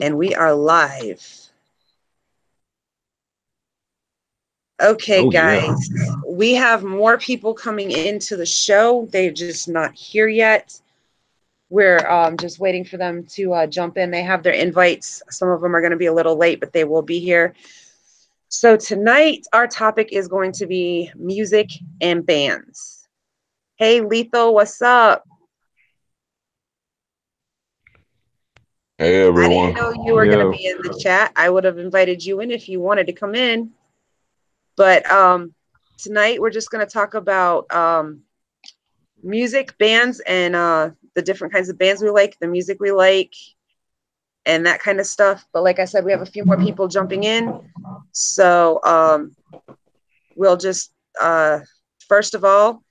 And we are live. Okay, guys, we have more people coming into the show. They're just not here yet. We're just waiting for them to jump in. They have their invites. Some of them are going to be a little late, but they will be here. So tonight, our topic is going to be music and bands. Hey, Lethal, what's up? Hey I everyone. didn't know you were going to be in the chat. I would have invited you in if you wanted to come in. But tonight, we're just going to talk about music, bands, and the different kinds of bands we like, the music we like, and that kind of stuff. But like I said, we have a few more people jumping in. So we'll just, first of all,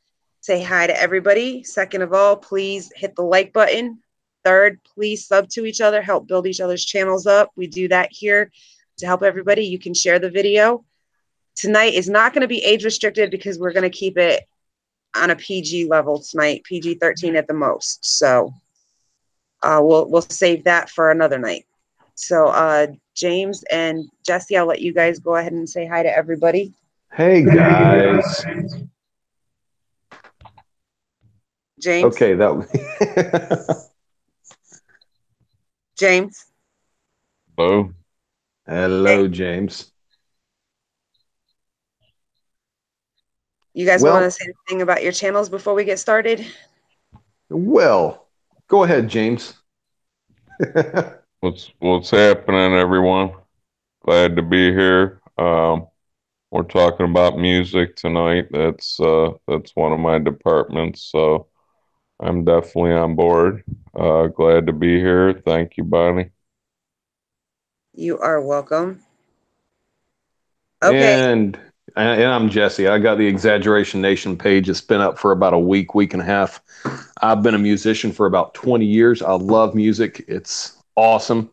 say hi to everybody. Second of all, please hit the like button. Third, please sub to each other, help build each other's channels up. We do that here to help everybody. You can share the video. Tonight is not going to be age restricted because we're going to keep it on a PG level tonight, PG-13 at the most. So we'll save that for another night. So James and Jesse, I'll let you guys go ahead and say hi to everybody. Hey guys. James. Okay, that. James. Hello. Hello, James. You guys want to say anything about your channels before we get started? Well, go ahead, James. What's happening, everyone? Glad to be here. We're talking about music tonight. That's one of my departments, so I'm definitely on board. Glad to be here. Thank you, Bonnie. You are welcome. Okay. And I'm Jesse. I got the Exaggeration Nation page. It's been up for about a week and a half. I've been a musician for about 20 years. I love music. It's awesome.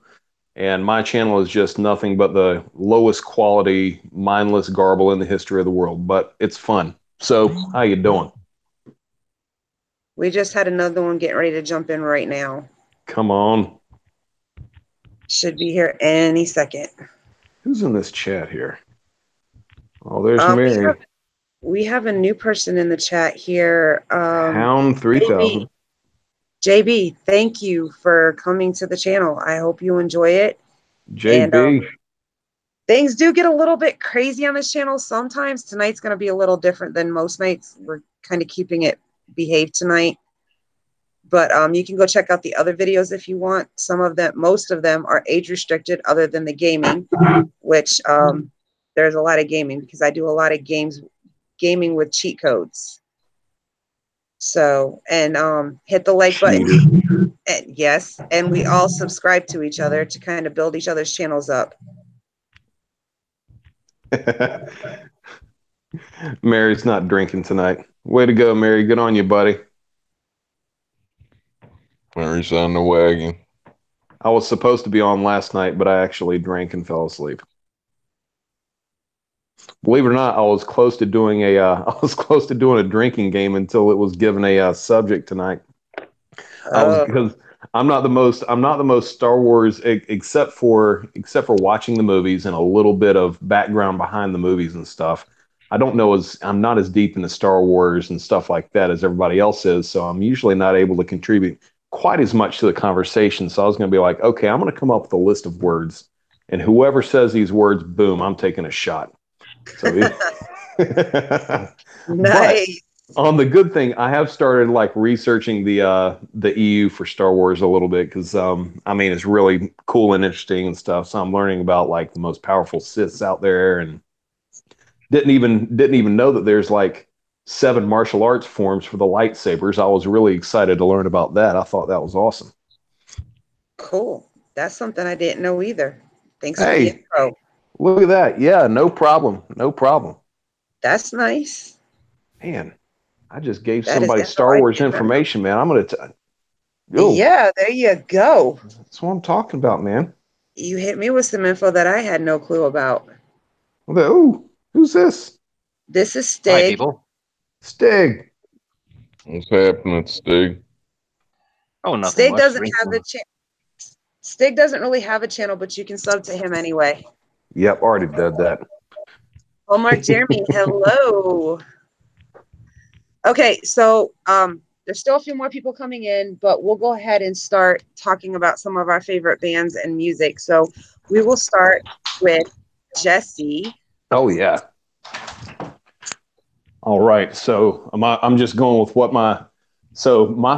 And my channel is just nothing but the lowest quality, mindless garble in the history of the world. But it's fun. So, how you doing? We just had another one getting ready to jump in right now. Come on. Should be here any second. Who's in this chat here? Oh, there's Mary. We have a new person in the chat here. Hound 3000. JB, thank you for coming to the channel. I hope you enjoy it. JB. And, things do get a little bit crazy on this channel sometimes. Tonight's going to be a little different than most nights. We're kind of keeping it behaved tonight. But you can go check out the other videos if you want. Most of them are age restricted other than the gaming, which there's a lot of gaming because I do a lot of gaming with cheat codes. So, and hit the like button. And yes, and we all subscribe to each other to kind of build each other's channels up. Mary's not drinking tonight. Way to go, Mary. Good on you, buddy. Mary's on the wagon. I was supposed to be on last night, but I actually drank and fell asleep. Believe it or not, I was close to doing a drinking game until it was given a subject tonight. Because I'm not the most Star Wars except for watching the movies and a little bit of background behind the movies and stuff. I'm not as deep into Star Wars and stuff like that as everybody else is, so I'm usually not able to contribute quite as much to the conversation. So I was going to be like, okay, I'm going to come up with a list of words, and whoever says these words, boom, I'm taking a shot. So nice. But on the good thing, I have started like researching the EU for Star Wars a little bit because I mean it's really cool and interesting and stuff. So I'm learning about like the most powerful Siths out there, and didn't even know that there's like 7 martial arts forms for the lightsabers. I was really excited to learn about that. I thought that was awesome. Cool. That's something I didn't know either. Thanks for the intro. Look at that. Yeah, no problem. No problem. That's nice. Man, I just gave somebody Star Wars information, man. I'm going to yeah, there you go. That's what I'm talking about, man. You hit me with some info that I had no clue about. Oh, who's this? This is Stig. Hi, people. Stig. What's happening, Stig? Oh, nothing. Stig doesn't have the chance. Stig doesn't really have a channel, but you can sub to him anyway. Yep, already did that. Hallmark Jeremy, hello. Okay, so there's still a few more people coming in, but we'll go ahead and start talking about some of our favorite bands and music. So we will start with Jesse. Oh yeah. All right. So I'm just going with what my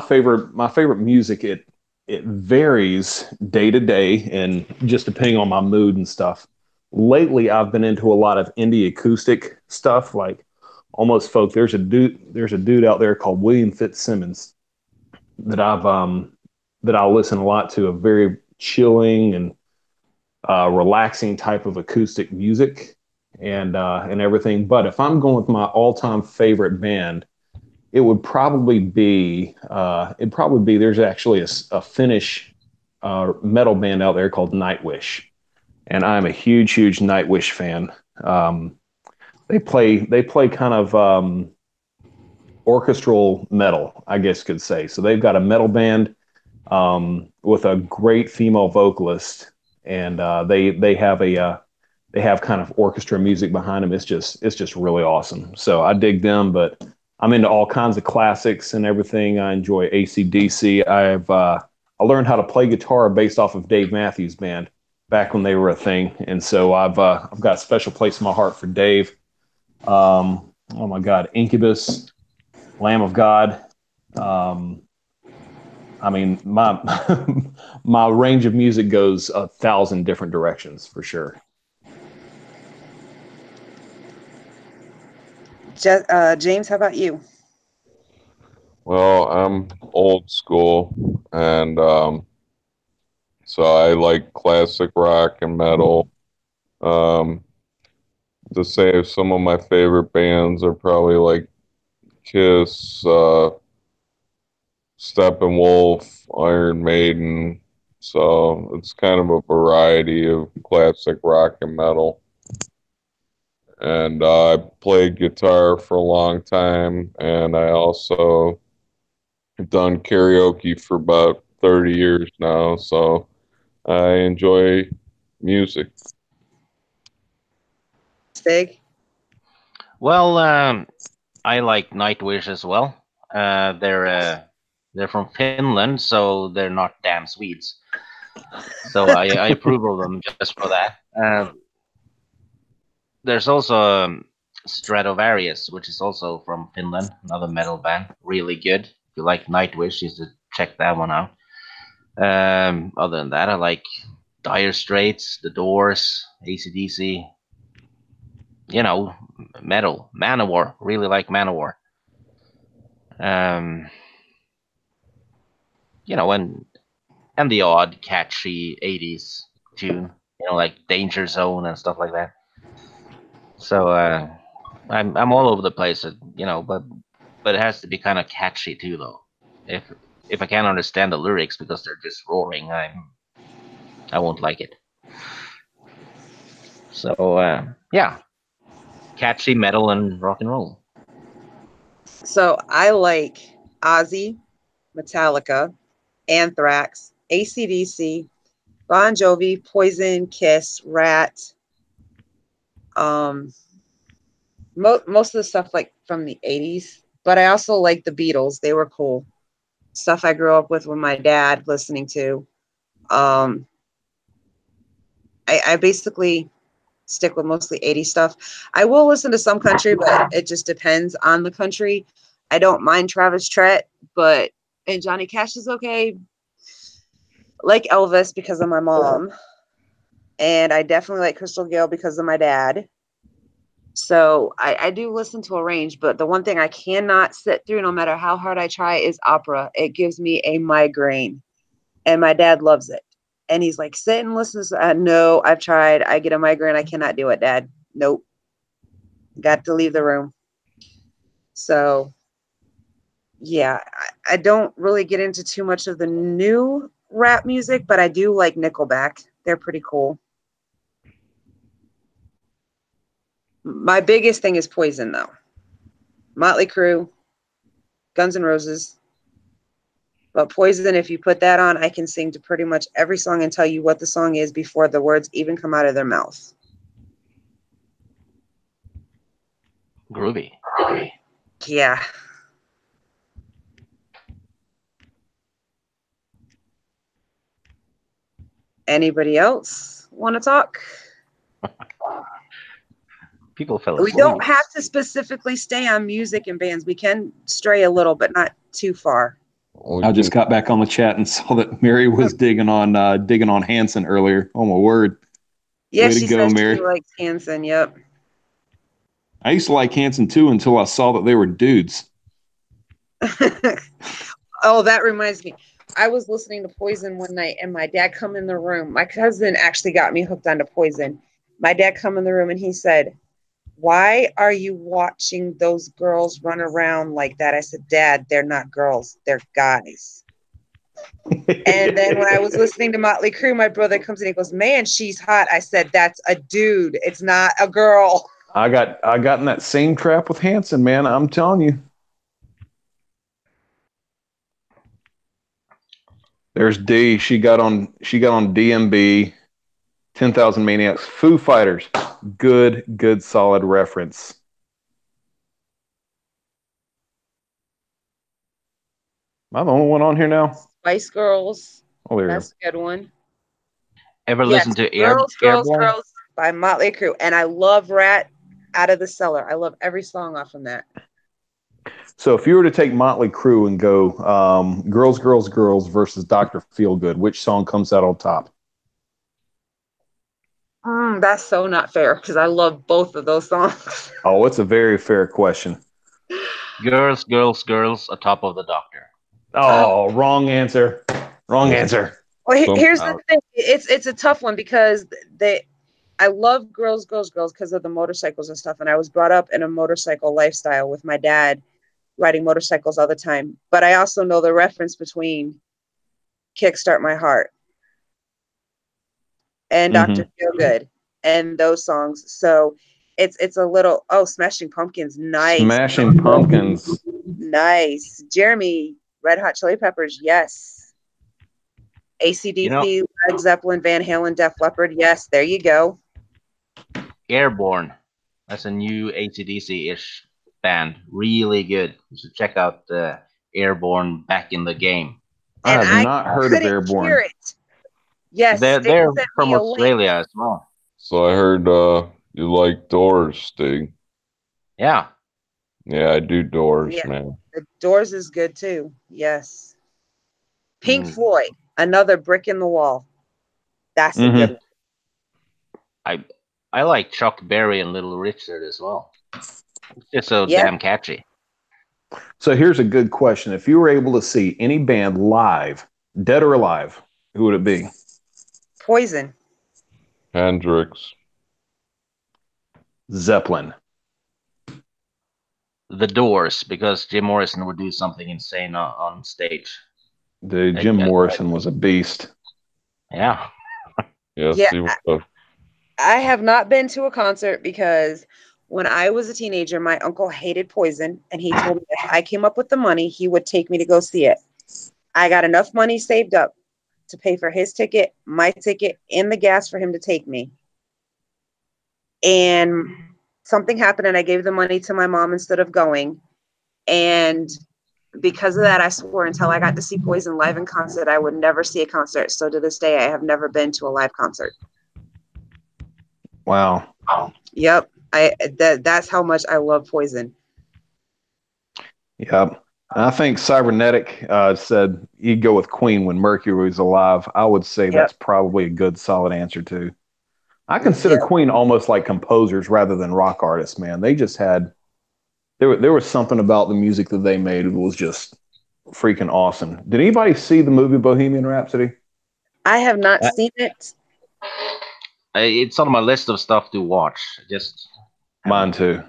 favorite music, it varies day to day and just depending on my mood and stuff. Lately I've been into a lot of indie acoustic stuff, like almost folk. There's a dude out there called William Fitzsimmons that I'll listen a lot to, a very chilling and relaxing type of acoustic music and everything. But if I'm going with my all-time favorite band, it'd probably be there's actually a Finnish metal band out there called Nightwish, and I'm a huge Nightwish fan. They play kind of orchestral metal, I guess you could say. So they've got a metal band with a great female vocalist, and they have kind of orchestra music behind them. It's just really awesome. So I dig them, but I'm into all kinds of classics and everything. I enjoy AC/DC. I learned how to play guitar based off of Dave Matthews Band back when they were a thing, and so I've got a special place in my heart for Dave. Oh my God, Incubus, Lamb of God. I mean, my my range of music goes 1,000 different directions for sure. James, how about you? Well, I'm old school, and so I like classic rock and metal. Um, to say some of my favorite bands are probably like Kiss, Steppenwolf, Iron Maiden. So it's kind of a variety of classic rock and metal. And I played guitar for a long time, and I also have done karaoke for about 30 years now. So I enjoy music. Stig? Well, I like Nightwish as well. They're from Finland, so they're not damn Swedes. So I approve of them just for that. There's also Stratovarius, which is also from Finland, another metal band, really good. If you like Nightwish, you should check that one out. Other than that, I like Dire Straits, The Doors, AC/DC. You know, metal, Manowar. Really like Manowar. You know, and the odd catchy 80s tune, you know, like Danger Zone and stuff like that. So I'm all over the place, you know, but it has to be kind of catchy too, though. If I can't understand the lyrics because they're just roaring, I won't like it. So yeah, catchy metal and rock and roll. So I like Ozzy, Metallica, Anthrax, AC/DC, Bon Jovi, Poison, Kiss, Rat. Most of the stuff like from the 80s, but I also like the Beatles. They were cool. Stuff I grew up with my dad listening to. I basically stick with mostly 80s stuff. I will listen to some country, but it just depends on the country. I don't mind Travis Tritt, and Johnny Cash is okay. Like Elvis because of my mom. And I definitely like Crystal Gayle because of my dad. So I do listen to a range, but the one thing I cannot sit through no matter how hard I try is opera. It gives me a migraine. And my dad loves it. And he's like, sit and listen. No, I've tried. I get a migraine. I cannot do it, Dad. Nope. Got to leave the room. So, yeah, I don't really get into too much of the new rap music, but I do like Nickelback. They're pretty cool. My biggest thing is Poison, though. Motley Crue, Guns N' Roses, But Poison, if you put that on, I can sing to pretty much every song and tell you what the song is before the words even come out of their mouth. Groovy. Yeah. Anybody else want to talk? People fell We asleep. don't have to specifically stay on music and bands. We can stray a little, but not too far. I just got back on the chat and saw that Mary was digging on Hanson earlier. Oh my word! Yeah, Way to she go, says Mary. she likes Hanson. Yep. I used to like Hanson too until I saw that they were dudes. Oh, that reminds me. I was listening to Poison one night, and my dad come in the room. My cousin actually got me hooked onto Poison. My dad come in the room, and he said, "Why are you watching those girls run around like that?" I said, "Dad, they're not girls. They're guys." And then when I was listening to Motley Crue, my brother comes in and he goes, "Man, she's hot." I said, "That's a dude. It's not a girl." I got in that same trap with Hanson, man. I'm telling you. There's D. She got on DMB, 10,000 Maniacs, Foo Fighters. Good, solid reference. Am I the only one on here now? Spice Girls. Oh, there you That's a good one. Ever Yes, listen to Girls, Airborne? Girls by Motley Crue. And I love Rat Out of the Cellar. I love every song off from that. So if you were to take Motley Crue and go Girls, Girls, Girls versus Dr. Feelgood, which song comes out on top? That's so not fair because I love both of those songs. Oh, it's a very fair question. Girls, Girls, Girls, atop of the Doctor. Oh, wrong answer. Wrong answer. Well, here's the thing. It's a tough one because I love Girls, Girls, Girls because of the motorcycles and stuff. And I was brought up in a motorcycle lifestyle with my dad riding motorcycles all the time. But I also know the reference between Kickstart My Heart and Dr. Feelgood and those songs. So it's a little, Smashing Pumpkins. Nice. Smashing Pumpkins. Nice. Jeremy, Red Hot Chili Peppers. Yes. AC/DC, Led Zeppelin, Van Halen, Def Leppard. Yes, there you go. Airborne. That's a new AC/DC-ish band. Really good. You should check out Airborne Back in the Game. I have not heard of Airborne. Hear it. Yes, they're from Australia as well. So I heard you like Doors, Stig. Yeah. Yeah, I do Doors, man. The Doors is good too. Yes. Pink Floyd, another brick in the wall. That's a good one. I like Chuck Berry and Little Richard as well. It's just so damn catchy. So here's a good question. If you were able to see any band live, dead or alive, who would it be? Poison. Hendrix. Zeppelin. The Doors, because Jim Morrison would do something insane on stage. Dude, Jim Morrison was a beast. Yeah. Yes, he was. I have not been to a concert because when I was a teenager, my uncle hated Poison, and he told me if I came up with the money, he would take me to go see it. I got enough money saved up to pay for his ticket, my ticket, and the gas for him to take me. And something happened, and I gave the money to my mom instead of going. And because of that, I swore until I got to see Poison live in concert, I would never see a concert. So to this day, I have never been to a live concert. Wow. Yep. That's how much I love Poison. Yep. I think Cybernetic said he'd go with Queen when Mercury was alive. I would say that's probably a good, solid answer too. I consider Queen almost like composers rather than rock artists, man. They just had there was something about the music that they made that was just freaking awesome. Did anybody see the movie Bohemian Rhapsody? I have not seen it. It's on my list of stuff to watch. Mine too.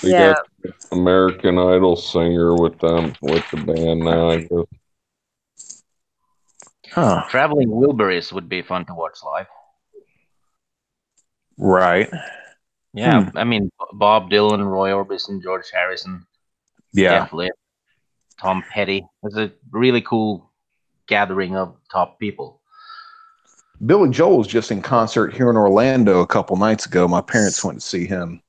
We got American Idol singer with the band now, I guess. Huh. Traveling Wilburys would be fun to watch live. Right. Yeah, I mean Bob Dylan, Roy Orbison, George Harrison. Yeah. Definitely. Tom Petty. It's a really cool gathering of top people. Billy Joel was just in concert here in Orlando a couple nights ago. My parents went to see him.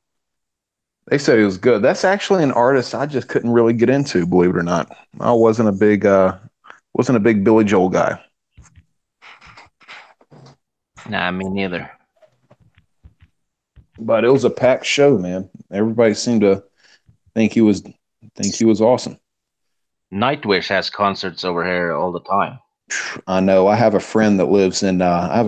They said it was good. That's actually an artist I just couldn't really get into, believe it or not. I wasn't a big Billy Joel guy. Nah, me neither. But it was a packed show, man. Everybody seemed to think he was awesome. Nightwish has concerts over here all the time. I know. I have a friend that lives in Lottie,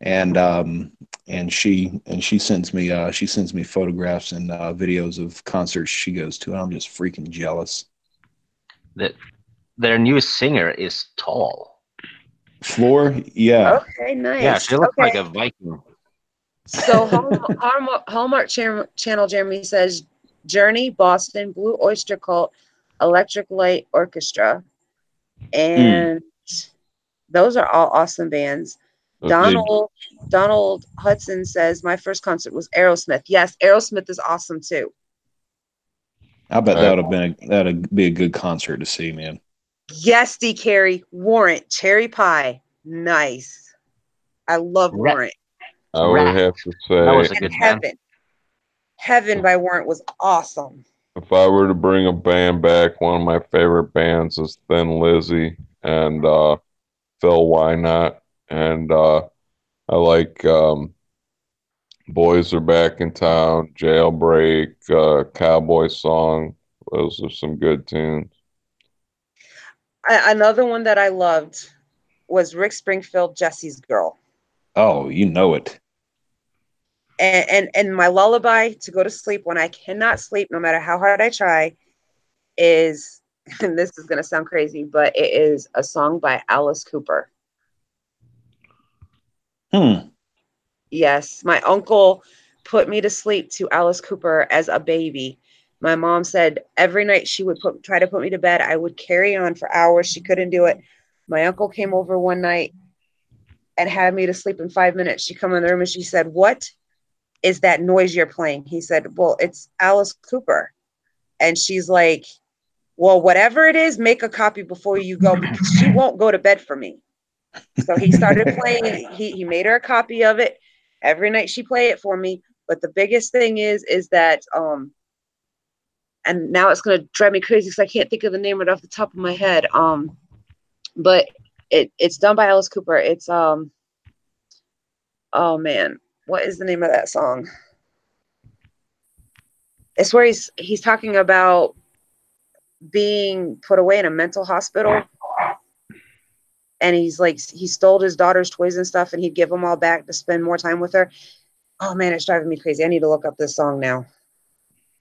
and she sends me photographs and videos of concerts she goes to, and I'm just freaking jealous. Their new singer is tall. Floor, yeah. Okay, nice. Yeah, she looks like a Viking. So Hallmark Channel Jeremy says Journey, Boston, Blue Oyster Cult, Electric Light Orchestra, and those are all awesome bands. Donald Hudson says my first concert was Aerosmith. Yes, Aerosmith is awesome too. I bet that'd be a good concert to see, man. Yes, D. Carey, Warrant, Cherry Pie, nice. I love Warrant. I would have to say that was a good band. Heaven by Warrant was awesome. If I were to bring a band back, one of my favorite bands is Thin Lizzy and Phil Wynot, and I like Boys Are Back in Town, Jailbreak, Cowboy Song. Those are some good tunes. Another one that I loved was Rick Springfield, Jesse's Girl. Oh, you know it. And my lullaby to go to sleep when I cannot sleep, no matter how hard I try, is, and this is going to sound crazy, but it is a song by Alice Cooper. Yes, my uncle put me to sleep to Alice Cooper as a baby. My mom said every night she would try to put me to bed. I would carry on for hours. She couldn't do it. My uncle came over one night and had me to sleep in 5 minutes. She come in the room and she said, "What is that noise you're playing?" He said, "Well, it's Alice Cooper." And she's like, "Well, whatever it is, make a copy before you go, because she won't go to bed for me." So he started playing. He made her a copy of it. Every night she played it for me. But the biggest thing is that and now it's going to drive me crazy because I can't think of the name right off the top of my head. But it's done by Alice Cooper. It's oh man, what is the name of that song? It's where he's talking about being put away in a mental hospital, and he's like, he stole his daughter's toys and stuff, and he'd give them all back to spend more time with her. Oh man, it's driving me crazy. I need to look up this song now,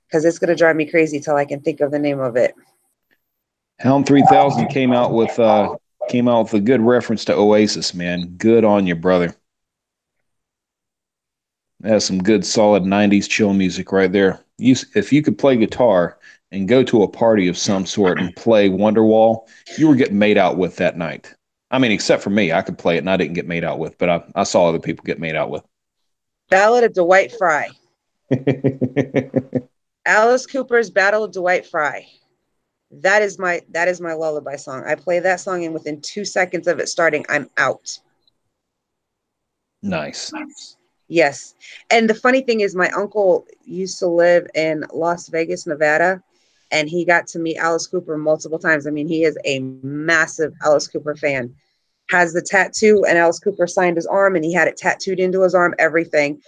because it's going to drive me crazy till I can think of the name of it. Helm 3000 came out with a good reference to Oasis, man. Good on you, brother. That's some good, solid 90s chill music right there. If you could play guitar and go to a party of some sort and play Wonderwall, you were getting made out with that night. I mean, except for me. I could play it and I didn't get made out with, but I saw other people get made out with. Ballad of Dwight Fry. Alice Cooper's Battle of Dwight Fry. That is my lullaby song. I play that song, and within 2 seconds of it starting, I'm out. Nice. Yes. And the funny thing is, my uncle used to live in Las Vegas, Nevada, and he got to meet Alice Cooper multiple times. I mean, he is a massive Alice Cooper fan. Has the tattoo, and Alice Cooper signed his arm, and he had it tattooed into his arm, everything.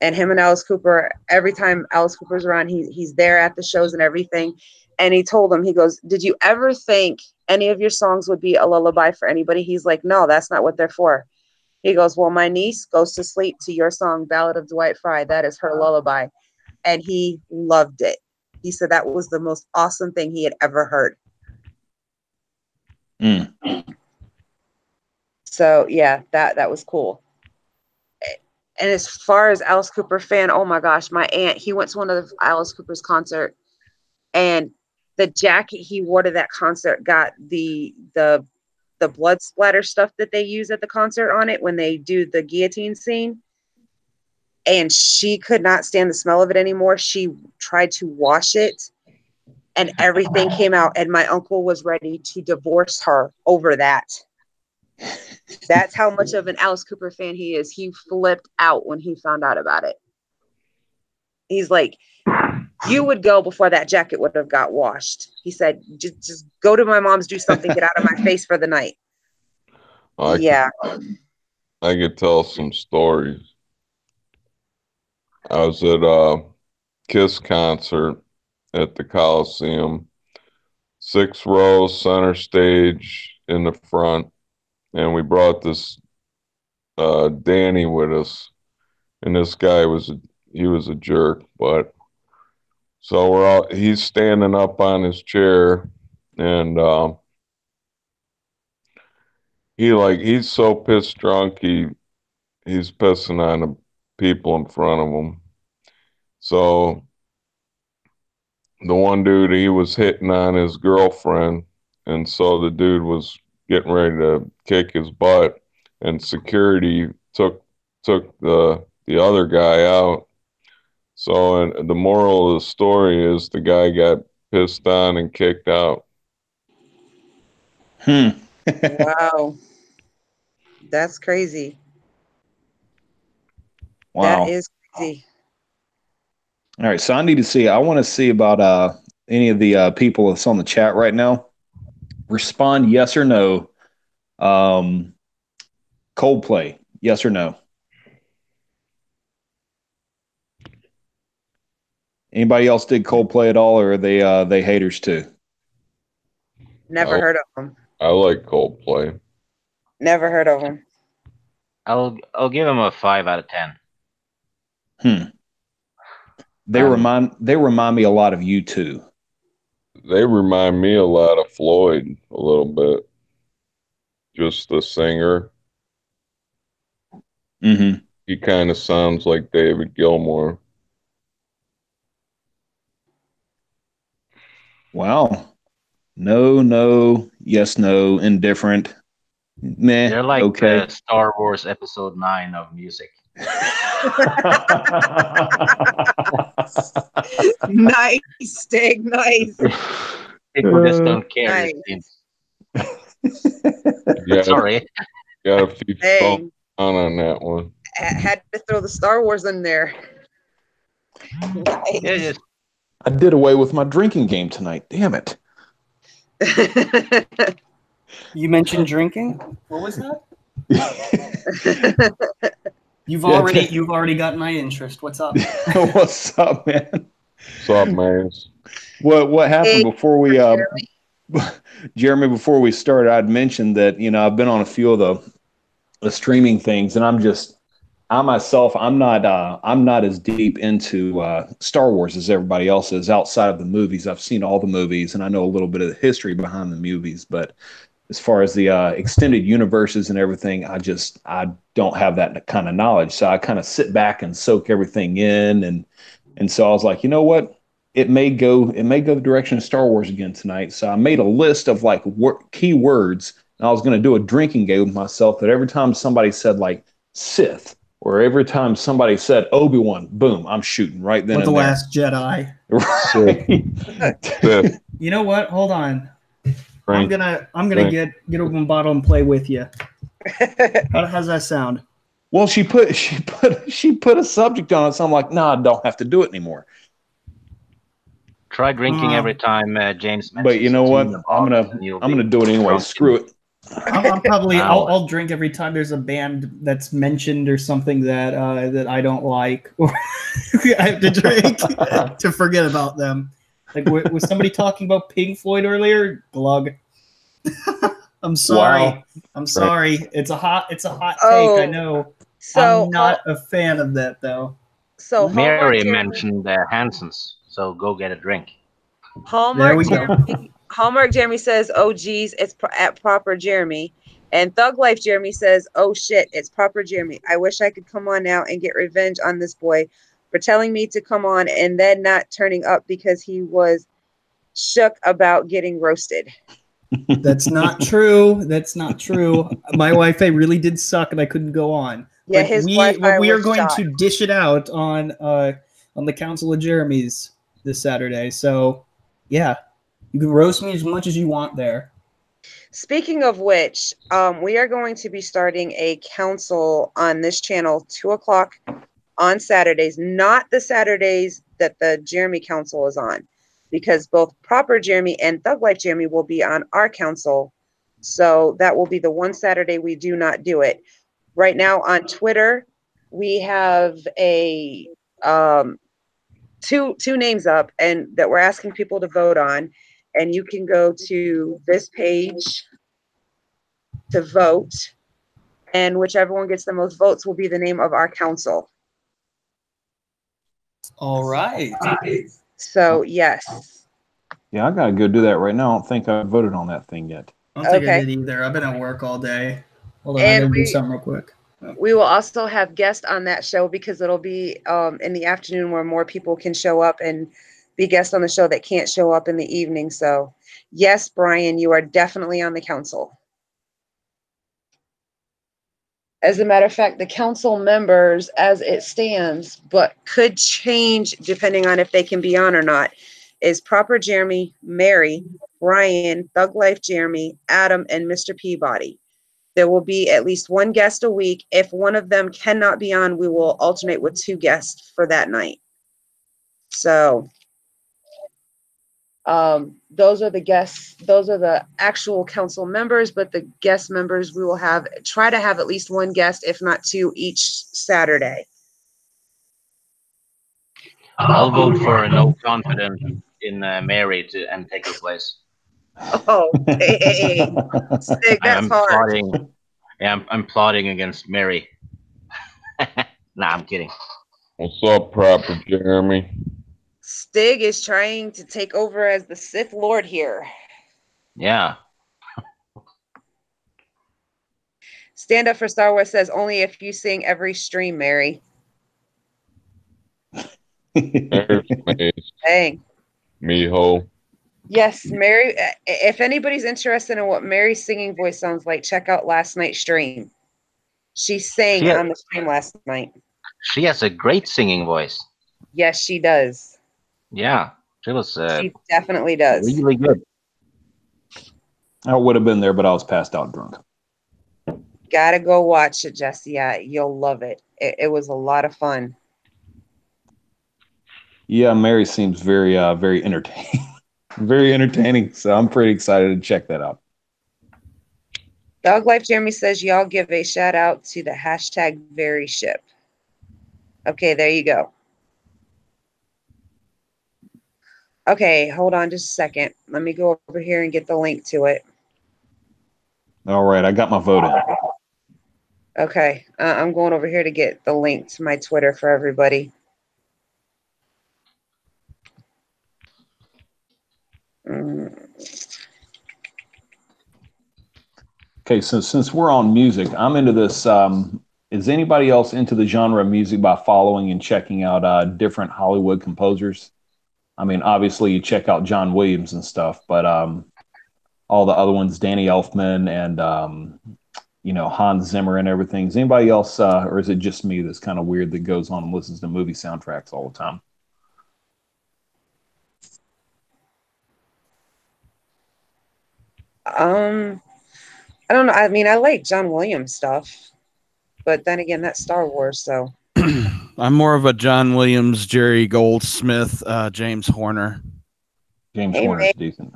And him and Alice Cooper, every time Alice Cooper's around, he's there at the shows and everything. And he told him, he goes, "Did you ever think any of your songs would be a lullaby for anybody?" He's like, "No, that's not what they're for." He goes, "Well, my niece goes to sleep to your song, Ballad of Dwight Fry. That is her lullaby." And he loved it. He said that was the most awesome thing he had ever heard. So yeah, that was cool. And as far as Alice Cooper fan, oh my gosh, my aunt, he went to one of Alice Cooper's concert, and the jacket he wore to that concert got the blood splatter stuff that they use at the concert on it when they do the guillotine scene. And she could not stand the smell of it anymore. She tried to wash it, and everything came out, and my uncle was ready to divorce her over that. That's how much of an Alice Cooper fan he is. He flipped out when he found out about it. He's like, you would go before that jacket would have got washed. He said, just go to my mom's, do something, get out of my face for the night. I could tell some stories. I was at a Kiss concert at the Coliseum, 6 rows, center stage in the front, and we brought this Danny with us, and this guy was a jerk, but so he's standing up on his chair, and he's so pissed drunk he's pissing on the people in front of him. So the one dude, he was hitting on his girlfriend, and so the dude was getting ready to kick his butt, and security took the other guy out. So, and the moral of the story is the guy got pissed on and kicked out. Wow. That's crazy. Wow. That is crazy. All right, so I want to see about any of the people that's on the chat right now. Respond yes or no. Coldplay, yes or no? Anybody else dig Coldplay at all, or are they haters too? Never heard of them. I like Coldplay. Never heard of them. I'll give him a 5 out of 10. They remind me a lot of U2. They remind me a lot of Floyd a little bit. Just the singer. Mm-hmm. He kind of sounds like David Gilmour. Wow. No, yes, no, indifferent. Meh. They're like okay. the Star Wars Episode 9 of music. Nice, Stig, nice. People just don't care. Nice. It Yeah, seems. Sorry. got a few Dang. on that one. Had to throw the Star Wars in there. Nice. Yeah, just I did away with my drinking game tonight. Damn it. You mentioned drinking. What was that? You've Yeah, already got my interest. What's up? What's up, man? What's up, man? What happened Hey, before we Jeremy, before we started, I'd mentioned that, I've been on a few of the streaming things, and I'm not as deep into Star Wars as everybody else is outside of the movies. I've seen all the movies, and I know a little bit of the history behind the movies, but as far as the extended universes and everything, I don't have that kind of knowledge. So I kind of sit back and soak everything in, and so I was like, you know what? It may go the direction of Star Wars again tonight. So I made a list of key words, and I was going to do a drinking game with myself that every time somebody said like Sith, or every time somebody said Obi-Wan, boom, I'm shooting right then. Or the and there. Last Jedi. Right. You know what? Hold on. Frank, I'm gonna get open bottle and play with you. How's that sound? Well, she put a subject on it, so I'm like, nah, I don't have to do it anymore. try drinking every time James mentions. But you know what? the I'm bottle, and you'll gonna be do it anyway. drunk. Screw it. I'm probably I'll drink every time there's a band that's mentioned or something that I don't like, or I have to drink to forget about them. Like was somebody talking about Pink Floyd earlier? Glug. I'm sorry. Wow. I'm sorry. It's a hot take. Oh, I know. So I'm not a fan of that though. So Mary Hallmark Jeremy, mentioned Hansons, so go get a drink. There Hallmark we go. Jeremy, Hallmark Jeremy says, "Oh geez, it's at proper Jeremy," and Thug Life Jeremy says, "Oh shit, it's proper Jeremy. I wish I could come on now and get revenge on this boy for telling me to come on and then not turning up because he was shook about getting roasted." That's not true. That's not true. My Wi-Fi really did suck, and I couldn't go on. Yeah, But his we Wi-Fi are was going shot. to dish it out on the Council of Jeremy's this Saturday. So, yeah, You can roast me as much as you want there. Speaking of which, we are going to be starting a council on this channel, 2:00 on Saturdays, not the Saturdays that the Jeremy Council is on, because both Proper Jeremy and Thug Life Jeremy will be on our council. So that will be the one Saturday we do not do it. Right now on Twitter, we have a two names up and that we're asking people to vote on. And you can go to this page to vote. And whichever one gets the most votes will be the name of our council. All right. So, yes. Yeah, I gotta go do that right now. I don't think I voted on that thing yet. I don't think I Okay. did either. I've been at work all day. Hold on, And I gotta do we- something real quick. We will also have guests on that show because it'll be in the afternoon where more people can show up and be guests on the show that can't show up in the evening. So, yes, Brian, you are definitely on the council. As a matter of fact, the council members as it stands, but could change depending on if they can be on or not, is Proper Jeremy, Mary, Brian, Thug Life Jeremy, Adam, and Mr. Peabody. There will be at least one guest a week. If one of them cannot be on, we will alternate with 2 guests for that night. So those are the guests. Those are the actual council members, but the guest members, we will try to have at least one guest, if not 2 each Saturday. I'll vote for no confidence in Mary and take her place. Oh, hey, Stig, that's I'm hard. plotting. Yeah, I'm plotting against Mary. Nah, I'm kidding. What's up, Proper Jeremy? Stig is trying to take over as the Sith Lord here. Yeah. Stand Up for Star Wars says only if you sing every stream, Mary. There's Dang. Miho. Yes, Mary. If anybody's interested in what Mary's singing voice sounds like, check out last night's stream. She sang Yeah. on the stream last night. She has a great singing voice. Yes, she does. Yeah, she was She definitely does. really good. I would have been there, but I was passed out drunk. Gotta go watch it, Jesse. Yeah, you'll love it. It was a lot of fun. Yeah, Mary seems very, very entertaining. Very entertaining. So I'm pretty excited to check that out. Dog Life Jeremy says y'all give a shout out to the hashtag very ship. Okay, there you go. Okay, hold on just a second. Let me go over here and get the link to it. All right, I got my vote in. Okay, I'm going over here to get the link to my Twitter for everybody. Okay, so since we're on music, I'm into this. Is anybody else into the genre of music by following and checking out different Hollywood composers? I mean, obviously you check out John Williams and stuff, but all the other ones, Danny Elfman and Hans Zimmer and everything. Is anybody else, or is it just me that's kind of weird that goes on and listens to movie soundtracks all the time? I don't know. I mean, I like John Williams stuff, but then again, that's Star Wars, so. I'm more of a John Williams, Jerry Goldsmith, James Horner. James Hey, Horner's mate. decent.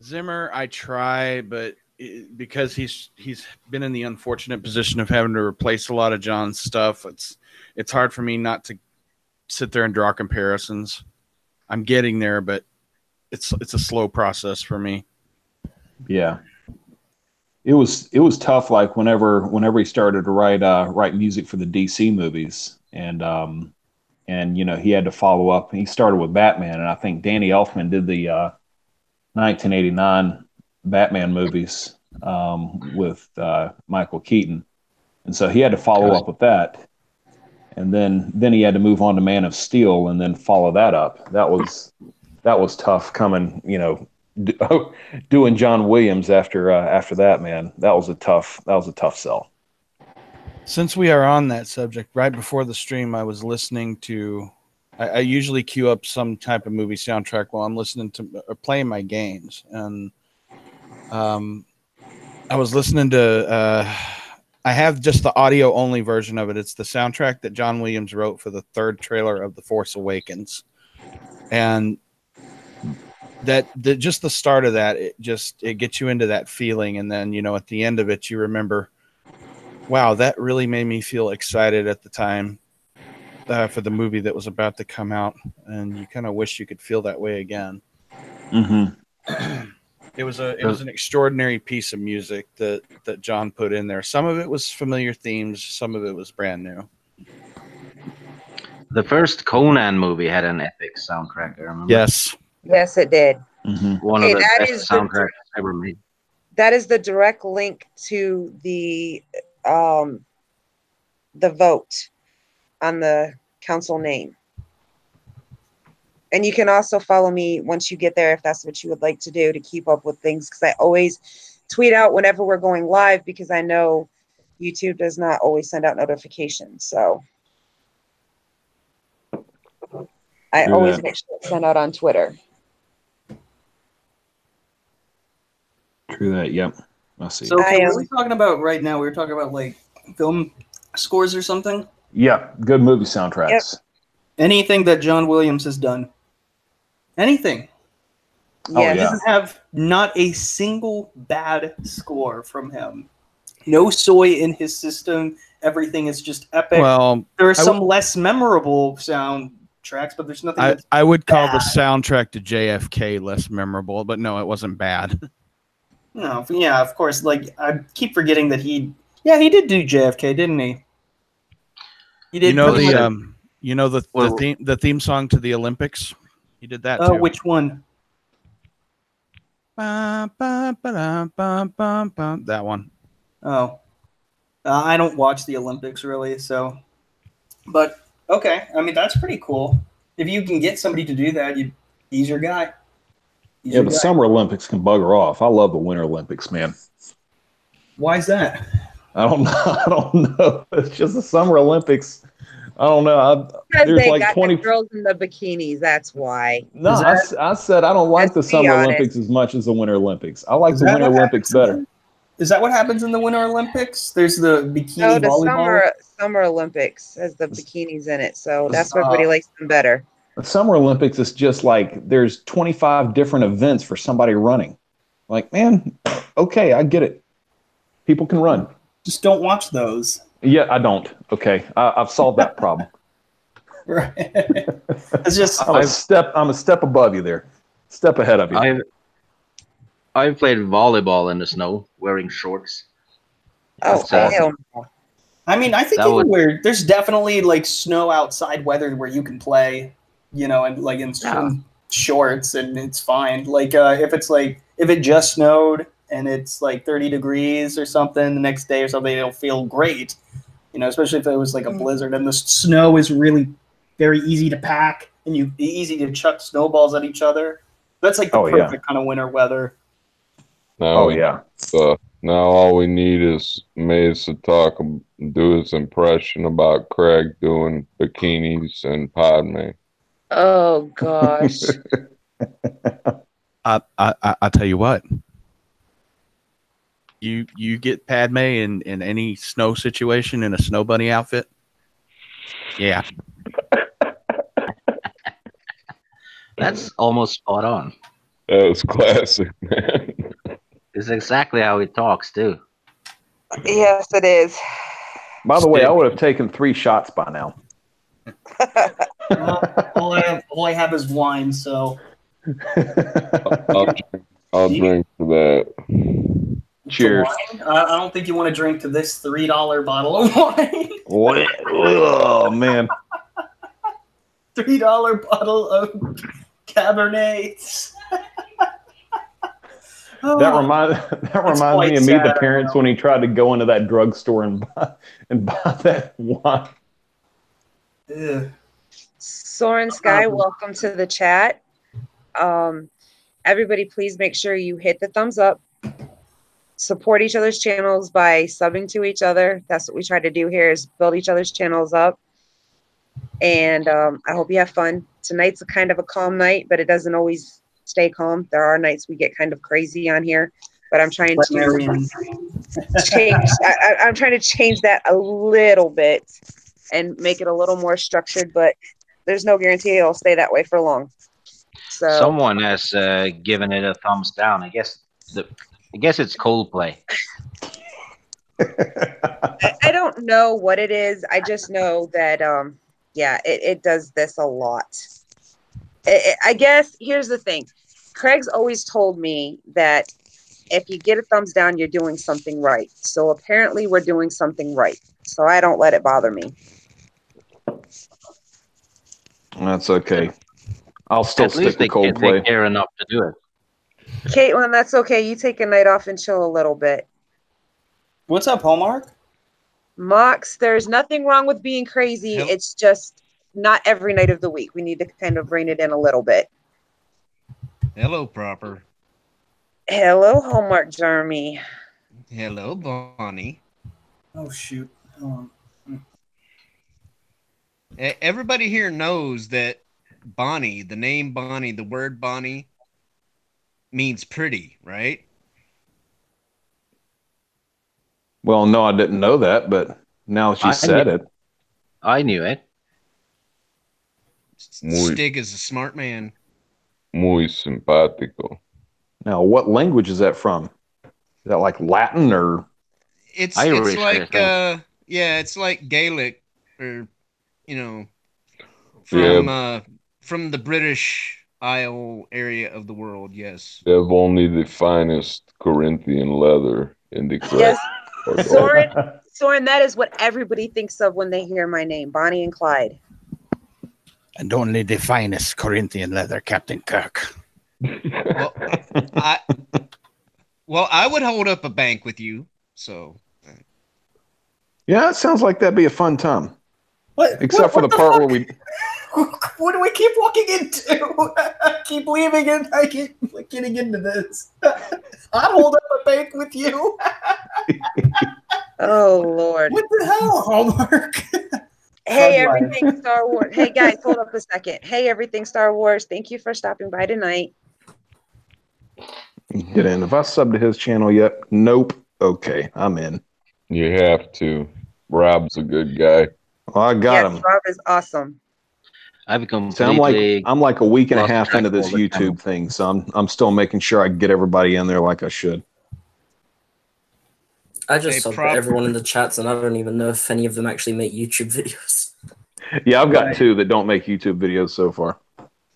Zimmer, I try, but because he's been in the unfortunate position of having to replace a lot of John's stuff, it's hard for me not to sit there and draw comparisons. I'm getting there, but it's a slow process for me. Yeah. It was tough. Like whenever he started to write music for the DC movies, and he had to follow up. He started with Batman, and I think Danny Elfman did the 1989 Batman movies with Michael Keaton, and so he had to follow up with that, and then he had to move on to Man of Steel, and then follow that up. That was tough coming, doing John Williams after that, man. That was a tough sell. Since we are on that subject, right before the stream, I was listening to. I usually queue up some type of movie soundtrack while I'm listening to or playing my games, and I was listening to. I have just the audio only version of it. It's the soundtrack that John Williams wrote for the third trailer of The Force Awakens, and just the start of that, it gets you into that feeling, and then at the end of it, you remember, wow, that really made me feel excited at the time for the movie that was about to come out, and you kind of wish you could feel that way again. Mm-hmm. It was an extraordinary piece of music that John put in there. Some of it was familiar themes, some of it was brand new. The first Conan movie had an epic soundtrack, I remember. Yes, it did. Mm-hmm. One of the best soundtracks ever made. That is the direct link to the vote on the council name. And you can also follow me once you get there if that's what you would like to do to keep up with things, because I always tweet out whenever we're going live, because I know YouTube does not always send out notifications. So I always make sure it's sent out on Twitter. True that. Yep. I see. So okay, what are we talking about right now? We were talking about like film scores or something? Yeah, good movie soundtracks. Yep. Anything that John Williams has done. Anything. Yeah. He doesn't have not a single bad score from him. No soy in his system. Everything is just epic. Well, there are some less memorable soundtracks, but there's nothing. I would call the soundtrack to JFK less memorable, but no, it wasn't bad. No, yeah, of course. Like I keep forgetting that he did do JFK, didn't he? He did. The theme song to the Olympics. He did that too. Oh, which one? That one. Oh, I don't watch the Olympics really, so. But okay, I mean that's pretty cool. If you can get somebody to do that, he's your guy. The Summer Olympics can bugger off. I love the Winter Olympics, man. Why is that? I don't know. It's just the Summer Olympics. I don't know. Because they got 20 the girls in the bikinis. That's why. No, I said I don't like the Summer Olympics as much as the Winter Olympics. I like the Winter Olympics better. Is that what happens in the Winter Olympics? There's the bikini volleyball. Summer Olympics has the bikinis in it, so that's why everybody likes them better. The Summer Olympics is just like there's 25 different events for somebody running. Like, man, okay, I get it. People can run. Just don't watch those. Yeah, I don't. Okay, I've solved that problem. Right. It's just I'm a step above you there. Step ahead of you. I've played volleyball in the snow wearing shorts. Oh, hell no. I mean, I think there's definitely like snow outside weather where you can play, and like in shorts and it's fine. Like if it just snowed and it's like 30 degrees or something the next day or something, it'll feel great. Especially if it was like a blizzard and the snow is really very easy to pack and easy to chuck snowballs at each other. That's like the perfect kind of winter weather. Now all we need is Maze to do his impression about Craig doing bikinis and Padme. Oh gosh. I tell you what. You get Padme in any snow situation in a snow bunny outfit. Yeah. That's almost spot on. That was classic, man. It's exactly how he talks too. Yes, it is. By the way, I would have taken 3 shots by now. All I have is wine, so I'll drink to that. Cheers. I don't think you want to drink to this $3 bottle of wine. What? Oh man. $3 bottle of Cabernet. That reminds me of Meet the Parents when he tried to go into that drugstore and buy that wine. Soren Sky, welcome to the chat. Everybody, please make sure you hit the thumbs up, support each other's channels by subbing to each other. That's what we try to do here, is build each other's channels up. And I hope you have fun. Tonight's a kind of a calm night, but it doesn't always stay calm. There are nights we get kind of crazy on here, but I'm trying to change. I'm trying to change that a little bit and make it a little more structured, but there's no guarantee it'll stay that way for long. So someone has given it a thumbs down. I guess it's Coldplay. I don't know what it is. I just know that it does this a lot. I guess here's the thing. Craig's always told me that if you get a thumbs down, you're doing something right. So apparently we're doing something right. So I don't let it bother me. That's okay. I'll still At stick least to Coldplay. They care enough to do it. Caitlin, that's okay. You take a night off and chill a little bit. What's up, Hallmark? Mox, there's nothing wrong with being crazy. Nope. It's just not every night of the week. We need to kind of rein it in a little bit. Hello, Proper. Hello, Hallmark Jeremy. Hello, Bonnie. Oh, shoot. Everybody here knows that Bonnie, the name Bonnie, the word Bonnie means pretty, right? Well, no, I didn't know that, but now she said it. I knew it. Stig is a smart man. Muy simpático. Now, what language is that from? Is that like Latin or? It's Irish, like it's like Gaelic, or from the British Isle area of the world. Yes. They have only the finest Corinthian leather in the Yes, correct. Soren, that is what everybody thinks of when they hear my name, Bonnie and Clyde. And only the finest Corinthian leather, Captain Kirk. Well, I would hold up a bank with you. So. Yeah, it sounds like that'd be a fun time. Except for the part where we. What do we keep walking into? I keep leaving it. I keep getting into this. I'd hold up a bank with you. Oh, Lord. What the hell, Hallmark? Hey, everything Star Wars. Hey, guys, hold up a second. Hey, everything Star Wars. Thank you for stopping by tonight. Get in. Have I subbed to his channel yet? Nope. Okay, I'm in. You have to. Rob's a good guy. Well, I got him. Rob is awesome. I've completely. So I'm like a week and a lost half track into this all the time. YouTube thing, so I'm still making sure I get everybody in there like I should. I just Hey, subbed to Prop. everyone in the chats, and I don't even know if any of them actually make YouTube videos. Yeah, I've got two that don't make YouTube videos so far.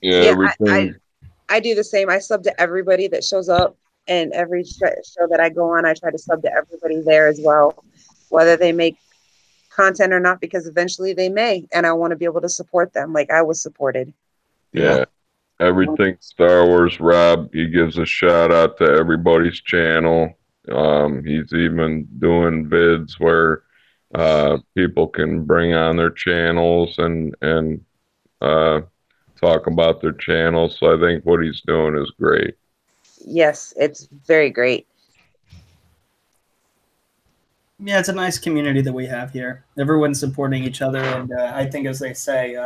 Yeah, Yeah, everything. I do the same. I sub to everybody that shows up, and every show that I go on, I try to sub to everybody there as well, whether they make content or not, because eventually they may, and I want to be able to support them like I was supported. Yeah. Everything Star Wars. Rob, he gives a shout out to everybody's channel. He's even doing vids where people can bring on their channels and talk about their channels. So I think what he's doing is great. Yes, it's very great. Yeah, it's a nice community that we have here. Everyone's supporting each other, and I think, as they say,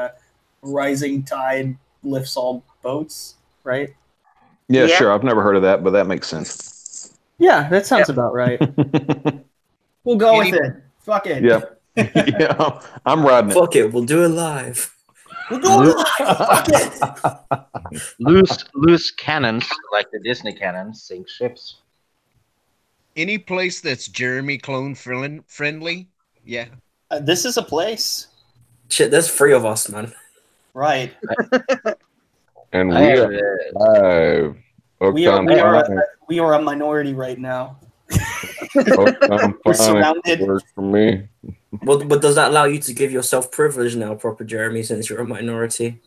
rising tide lifts all boats, right? Yeah, Yeah. sure. I've never heard of that, but that makes sense. Yeah, that sounds about right. We'll go with it. Fuck it. Yeah. Yeah, I'm riding it. Fuck it, we'll do it live. We'll go live. Fuck it. Loose cannons, like the Disney cannons, sink ships. Any place that's Jeremy clone friendly? Yeah. This is a place. Shit, there's 3 of us, man. Right. And I we have, are live. We are a minority right now. We're surrounded. Works for me. But does that allow you to give yourself privilege now, Proper Jeremy, since you're a minority?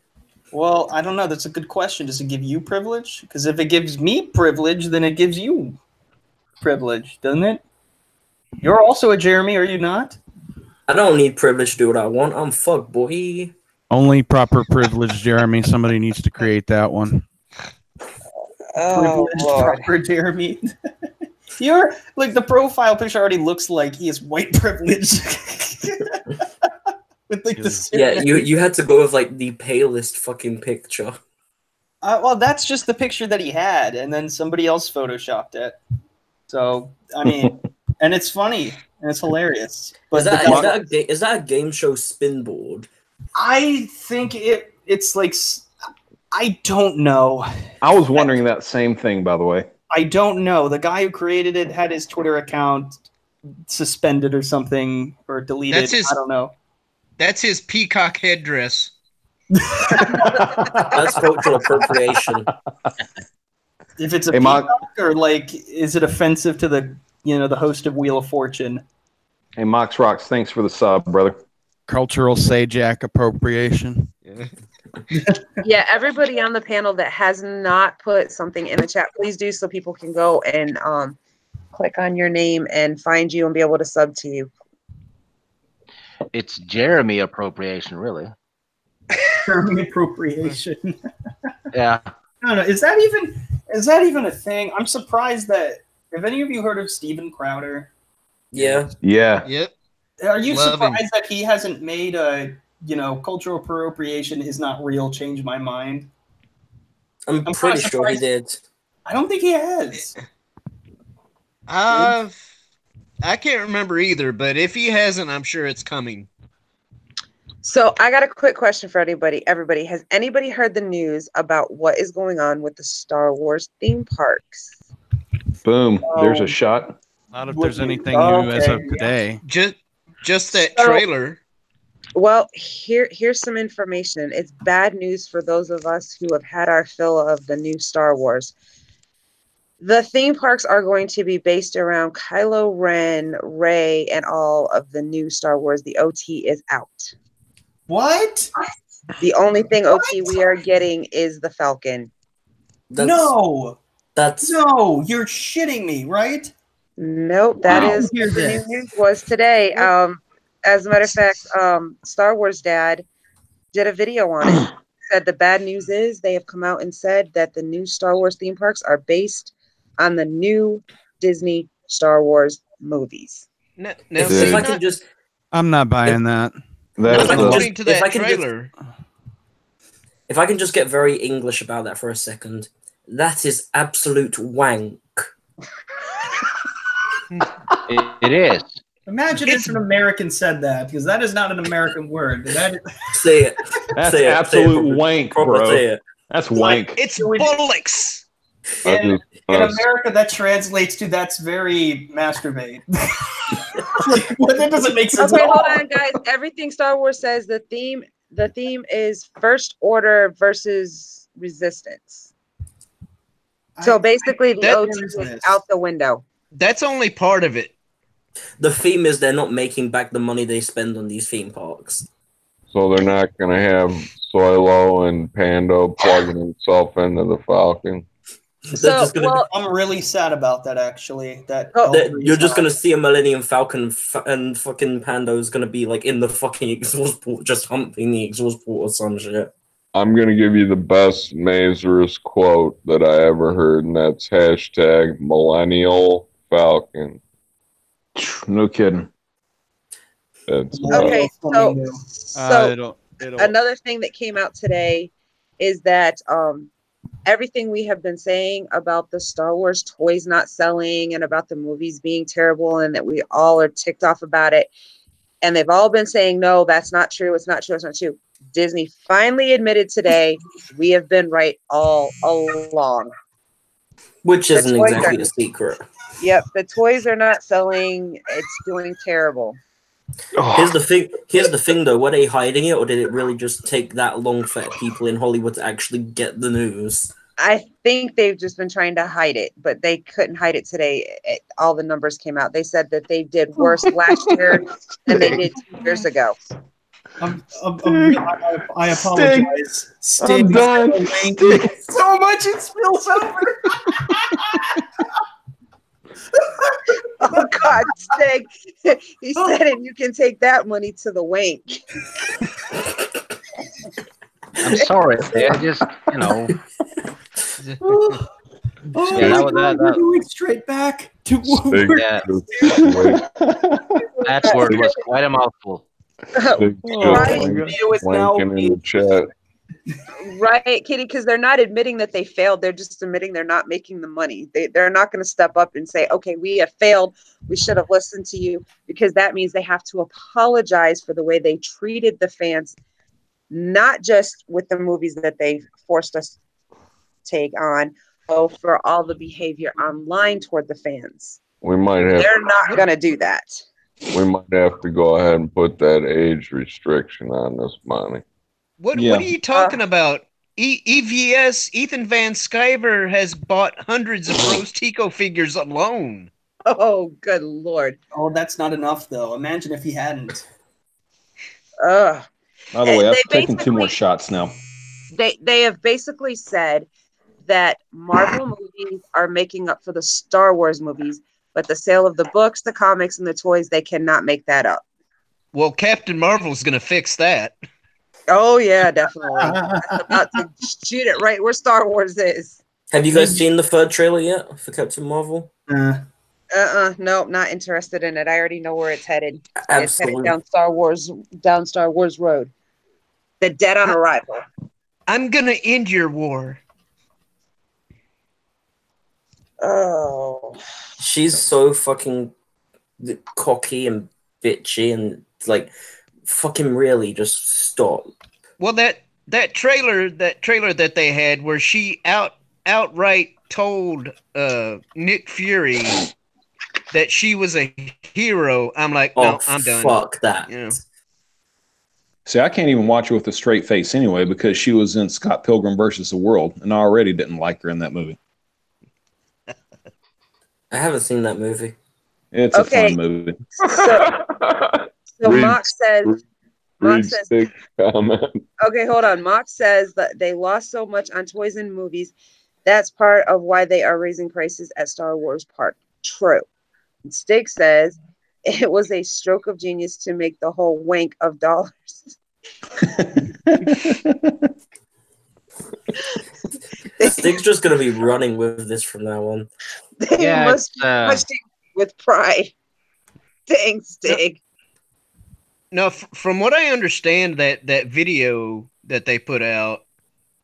Well, I don't know. That's a good question. Does it give you privilege? Because if it gives me privilege, then it gives you privilege, doesn't it? You're also a Jeremy, are you not? I don't need privilege to do what I want. I'm fucked, boy. Only proper privilege, Jeremy. Somebody needs to create that one. Oh, Privileged Lord. Proper Jeremy. You're like the profile picture already looks like he is white privilege. With like the Yeah, you had to go with like the palest fucking picture. Well, that's just the picture that he had, and then somebody else photoshopped it. So I mean, and it's funny and it's hilarious. But is that a game show spin board? I think it's like I don't know. I was wondering that same thing, by the way. I don't know. The guy who created it had his Twitter account suspended or something or deleted. I don't know. That's his peacock headdress. That's cultural appropriation. If it's a peacock, or like, is it offensive to the the host of Wheel of Fortune? Hey, Mox Rocks, thanks for the sub, brother. Cultural Sajak appropriation. Yeah, everybody on the panel that has not put something in the chat, please do so people can go and click on your name and find you and be able to sub to you. It's Jeremy appropriation, really. Jeremy appropriation. Yeah. I don't know. Is that even a thing? I'm surprised that. Have any of you heard of Steven Crowder? Yeah. Yeah. Yep. Are you surprised that he hasn't made a cultural appropriation is not real change my mind? I'm pretty sure he did. I don't think he has. I can't remember either, but if he hasn't, I'm sure it's coming. So I got a quick question for everybody. Has anybody heard the news about what is going on with the Star Wars theme parks? Boom. There's a shot. Not if there's anything new as of today. Just that trailer. Well, here's some information. It's bad news for those of us who have had our fill of the new Star Wars. The theme parks are going to be based around Kylo Ren, Rey, and all of the new Star Wars. The OT is out. What? The only thing OT we are getting is the Falcon. No, you're shitting me, right? Nope, that is the new news was today. As a matter of fact, Star Wars Dad did a video on it. Said the bad news is they have come out and said that the new Star Wars theme parks are based on the new Disney Star Wars movies. No, if I can just, I'm not buying that. According to that trailer. If I can just get very English about that for a second, that is absolute wank. It is. Imagine if an American said that, because that is not an American word. Say it. That's absolute wank, bro. That's wank. It's bullocks. In America, that translates to that's very masturbate. Well, that doesn't make sense. Okay, hold on, guys. Everything Star Wars says the theme is First Order versus Resistance. So basically, the OT is out the window. That's only part of it. The theme is they're not making back the money they spend on these theme parks. So they're not going to have Solo and Pando plugging himself into the Falcon. I'm really sad about that, actually. You're just going to see a Millennium Falcon and fucking Pando's going to be like in the fucking exhaust port, just humping the exhaust port or some shit. I'm going to give you the best Mazurus quote that I ever heard, and that's hashtag Millennial Falcon. No kidding. Okay, so another thing that came out today is that everything we have been saying about the Star Wars toys not selling and about the movies being terrible and that we all are ticked off about it, and they've all been saying, no, that's not true, it's not true, it's not true. Disney finally admitted today we have been right all along. Which isn't exactly a secret. Yep, the toys are not selling. It's doing terrible. Here's the thing though, were they hiding it, or did it really just take that long for people in Hollywood to actually get the news? I think they've just been trying to hide it, but they couldn't hide it today. All the numbers came out. They said that they did worse last year than they did 2 years ago. I apologize. I'm done. So much it spills over. Oh God, Stig. He said it. You can take that money to the wank. I'm sorry. I just, we're going straight back Yeah. That word was quite a mouthful. Wanking in the chat. Right, Kitty, because they're not admitting that they failed. They're just admitting they're not making the money. They're not going to step up and say, okay, we have failed. We should have listened to you, because that means they have to apologize for the way they treated the fans, not just with the movies that they forced us to take on, but for all the behavior online toward the fans. We might have. They're not going to do that. We might have to go ahead and put that age restriction on this, Bonnie. What are you talking about? EVS, Ethan Van Sciver, has bought hundreds of Rose Tico figures alone. Oh, good Lord. Oh, that's not enough, though. Imagine if he hadn't. By the way, I've taken 2 more shots now. They have basically said that Marvel movies are making up for the Star Wars movies, but the sale of the books, the comics, and the toys, they cannot make that up. Well, Captain Marvel's going to fix that. Oh, yeah, definitely. That's about to shoot it right where Star Wars is. Have you guys seen the 3rd trailer yet for Captain Marvel? No, not interested in it. I already know where it's headed. Absolutely. It's headed down Star Wars Road. The dead on arrival. I'm going to end your war. Oh. She's so fucking cocky and bitchy and like, fucking really just stop. Well, that trailer that they had where she outright told Nick Fury that she was a hero. I'm like, no, I'm done. Fuck that. You know? See, I can't even watch her with a straight face anyway, because she was in Scott Pilgrim versus the World, and I already didn't like her in that movie. I haven't seen that movie. It's a fun movie. So Mock says, okay, hold on. Mock says that they lost so much on toys and movies. That's part of why they are raising prices at Star Wars Park. True. And Stig says it was a stroke of genius to make the whole wank of dollars. Stig's just going to be running with this from now on. They must be pushing with pride. Dang, Stig. No, from what I understand, that video that they put out,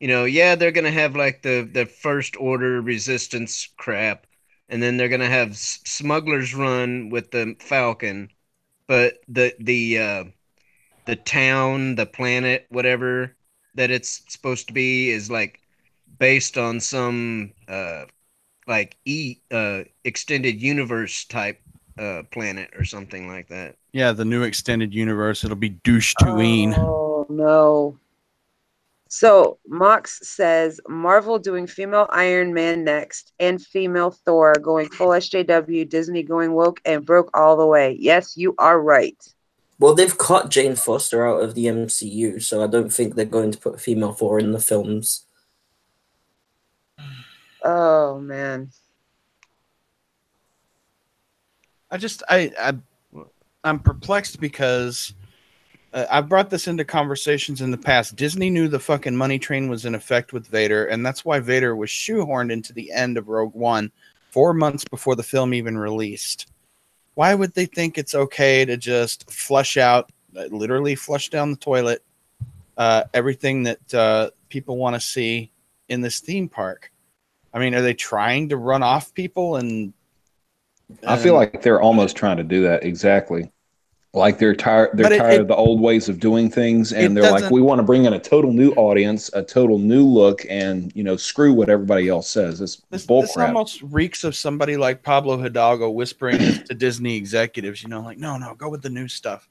they're gonna have like the first order resistance crap, and then they're gonna have Smuggler's Run with the Falcon, but the town, the planet, whatever that it's supposed to be, is like based on some extended universe type planet or something like that. Yeah, the new extended universe. It'll be Douche Tatooine. Oh no. So Mox says Marvel doing female Iron Man next, and female Thor going full SJW, Disney going woke and broke all the way. Yes, you are right. Well, they've cut Jane Foster out of the MCU, so I don't think they're going to put female Thor in the films. Oh man. I'm perplexed because I've brought this into conversations in the past. Disney knew the fucking money train was in effect with Vader, and that's why Vader was shoehorned into the end of Rogue One 4 months before the film even released. Why would they think it's okay to just flush out, literally flush down the toilet, everything that people want to see in this theme park? I mean, are they trying to run off people? And I feel like they're almost trying to do that exactly. Like they're tired. They're tired of the old ways of doing things, and they're like, we want to bring in a total new audience, a total new look, and screw what everybody else says. It's bullcrap. This almost reeks of somebody like Pablo Hidalgo whispering this to Disney executives. Like, no, go with the new stuff.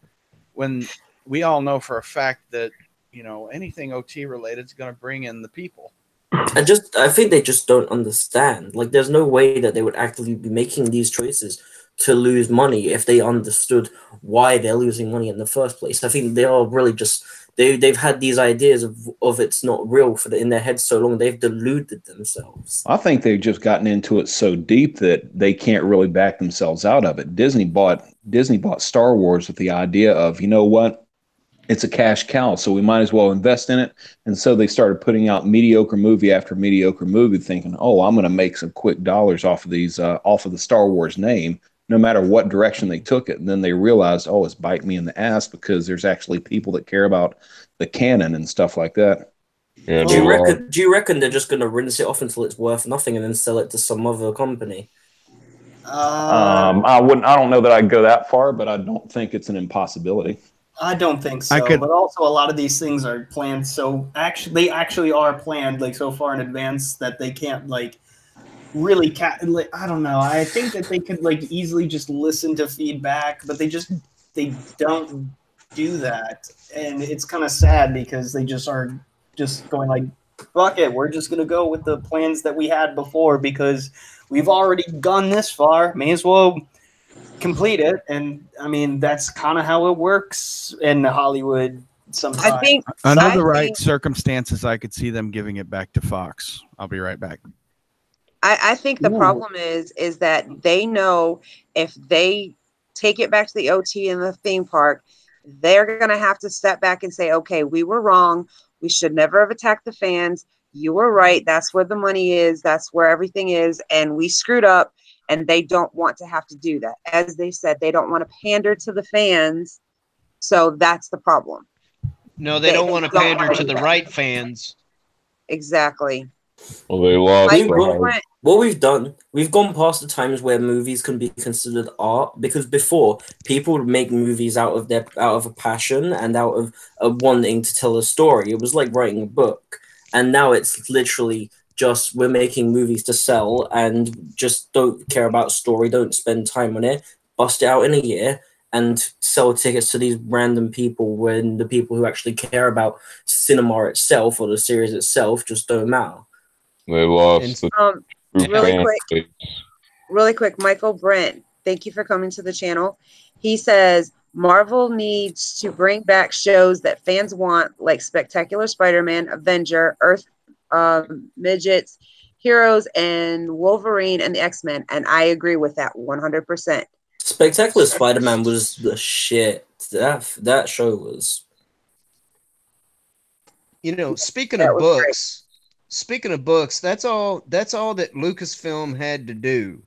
When we all know for a fact that anything OT related is going to bring in the people. I think they just don't understand. Like, there's no way that they would actively be making these choices to lose money if they understood why they're losing money in the first place. I think they are really just they've had these ideas of it's not real in their heads so long they've deluded themselves. I think they've just gotten into it so deep that they can't really back themselves out of it. Disney bought Star Wars with the idea of, you know what? it's a cash cow, so we might as well invest in it. And so they started putting out mediocre movie after mediocre movie, thinking, "Oh, I'm going to make some quick dollars off of these, off of the Star Wars name, no matter what direction they took it." And then they realized, "Oh, it's biting me in the ass because there's actually people that care about the canon and stuff like that." Yeah, Do you reckon they're just going to rinse it off until it's worth nothing and then sell it to some other company? I don't know that I'd go that far, but I don't think it's an impossibility. I don't think so. But also, a lot of these things are planned. So they actually are planned like so far in advance that they can't like really. I don't know. I think that they could like easily just listen to feedback, but they don't do that, and it's kind of sad because they just are just going like, "Fuck it, we're just gonna go with the plans that we had before because we've already gone this far. May as well complete it." And I mean, that's kind of how it works in Hollywood sometimes. I think under the right circumstances, I could see them giving it back to Fox. I'll be right back. I think the problem is that they know if they take it back to the OT and the theme park, they're going to have to step back and say, okay, we were wrong. We should never have attacked the fans. You were right. That's where the money is. That's where everything is. And we screwed up. And they don't want to have to do that. As they said, they don't want to pander to the fans. So that's the problem. No, they don't want to pander to the right fans. Exactly. Well, they lost. What we've done, we've gone past the times where movies can be considered art, because before people would make movies out of a passion and out of wanting to tell a story. It was like writing a book, and now it's literally just we're making movies to sell and just don't care about story, don't spend time on it, bust it out in a year and sell tickets to these random people when the people who actually care about cinema itself or the series itself just don't matter. They lost. Really quick, Michael Brent, thank you for coming to the channel. He says Marvel needs to bring back shows that fans want, like Spectacular Spider-Man, Avenger, Earth Midgets, Heroes, and Wolverine and the X-Men. And I agree with that 100%. Spectacular Spider-Man was the shit. That show was. You know, speaking of books, that's all that Lucasfilm had to do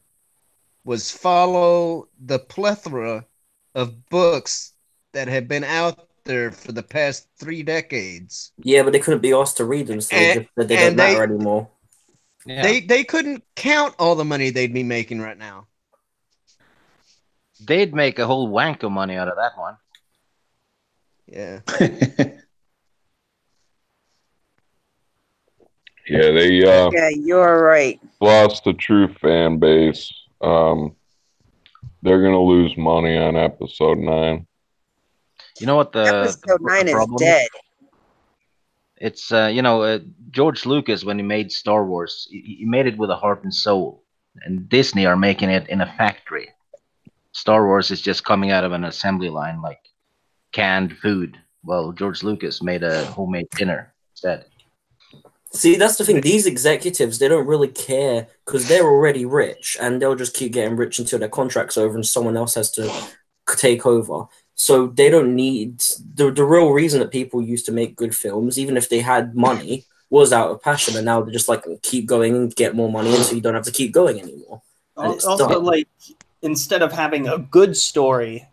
was follow the plethora of books that have been out there for the past 3 decades. Yeah, but they couldn't be asked to read them, so they don't matter anymore. Yeah. They couldn't count all the money they'd be making right now. They'd make a whole wank of money out of that one. Yeah. Yeah, they yeah, you're right. Lost a true fan base. They're gonna lose money on episode 9. You know what episode 9 is dead. It's George Lucas, when he made Star Wars, he made it with a heart and soul, and Disney are making it in a factory. Star Wars is just coming out of an assembly line like canned food. Well, George Lucas made a homemade dinner instead. See, that's the thing. These executives, they don't really care because they're already rich, and they'll just keep getting rich until their contract's over and someone else has to take over. So they don't need the real reason that people used to make good films, even if they had money, was out of passion, and now they're just like keep going and get more money, and so you don't have to keep going anymore. Also, like instead of having a good story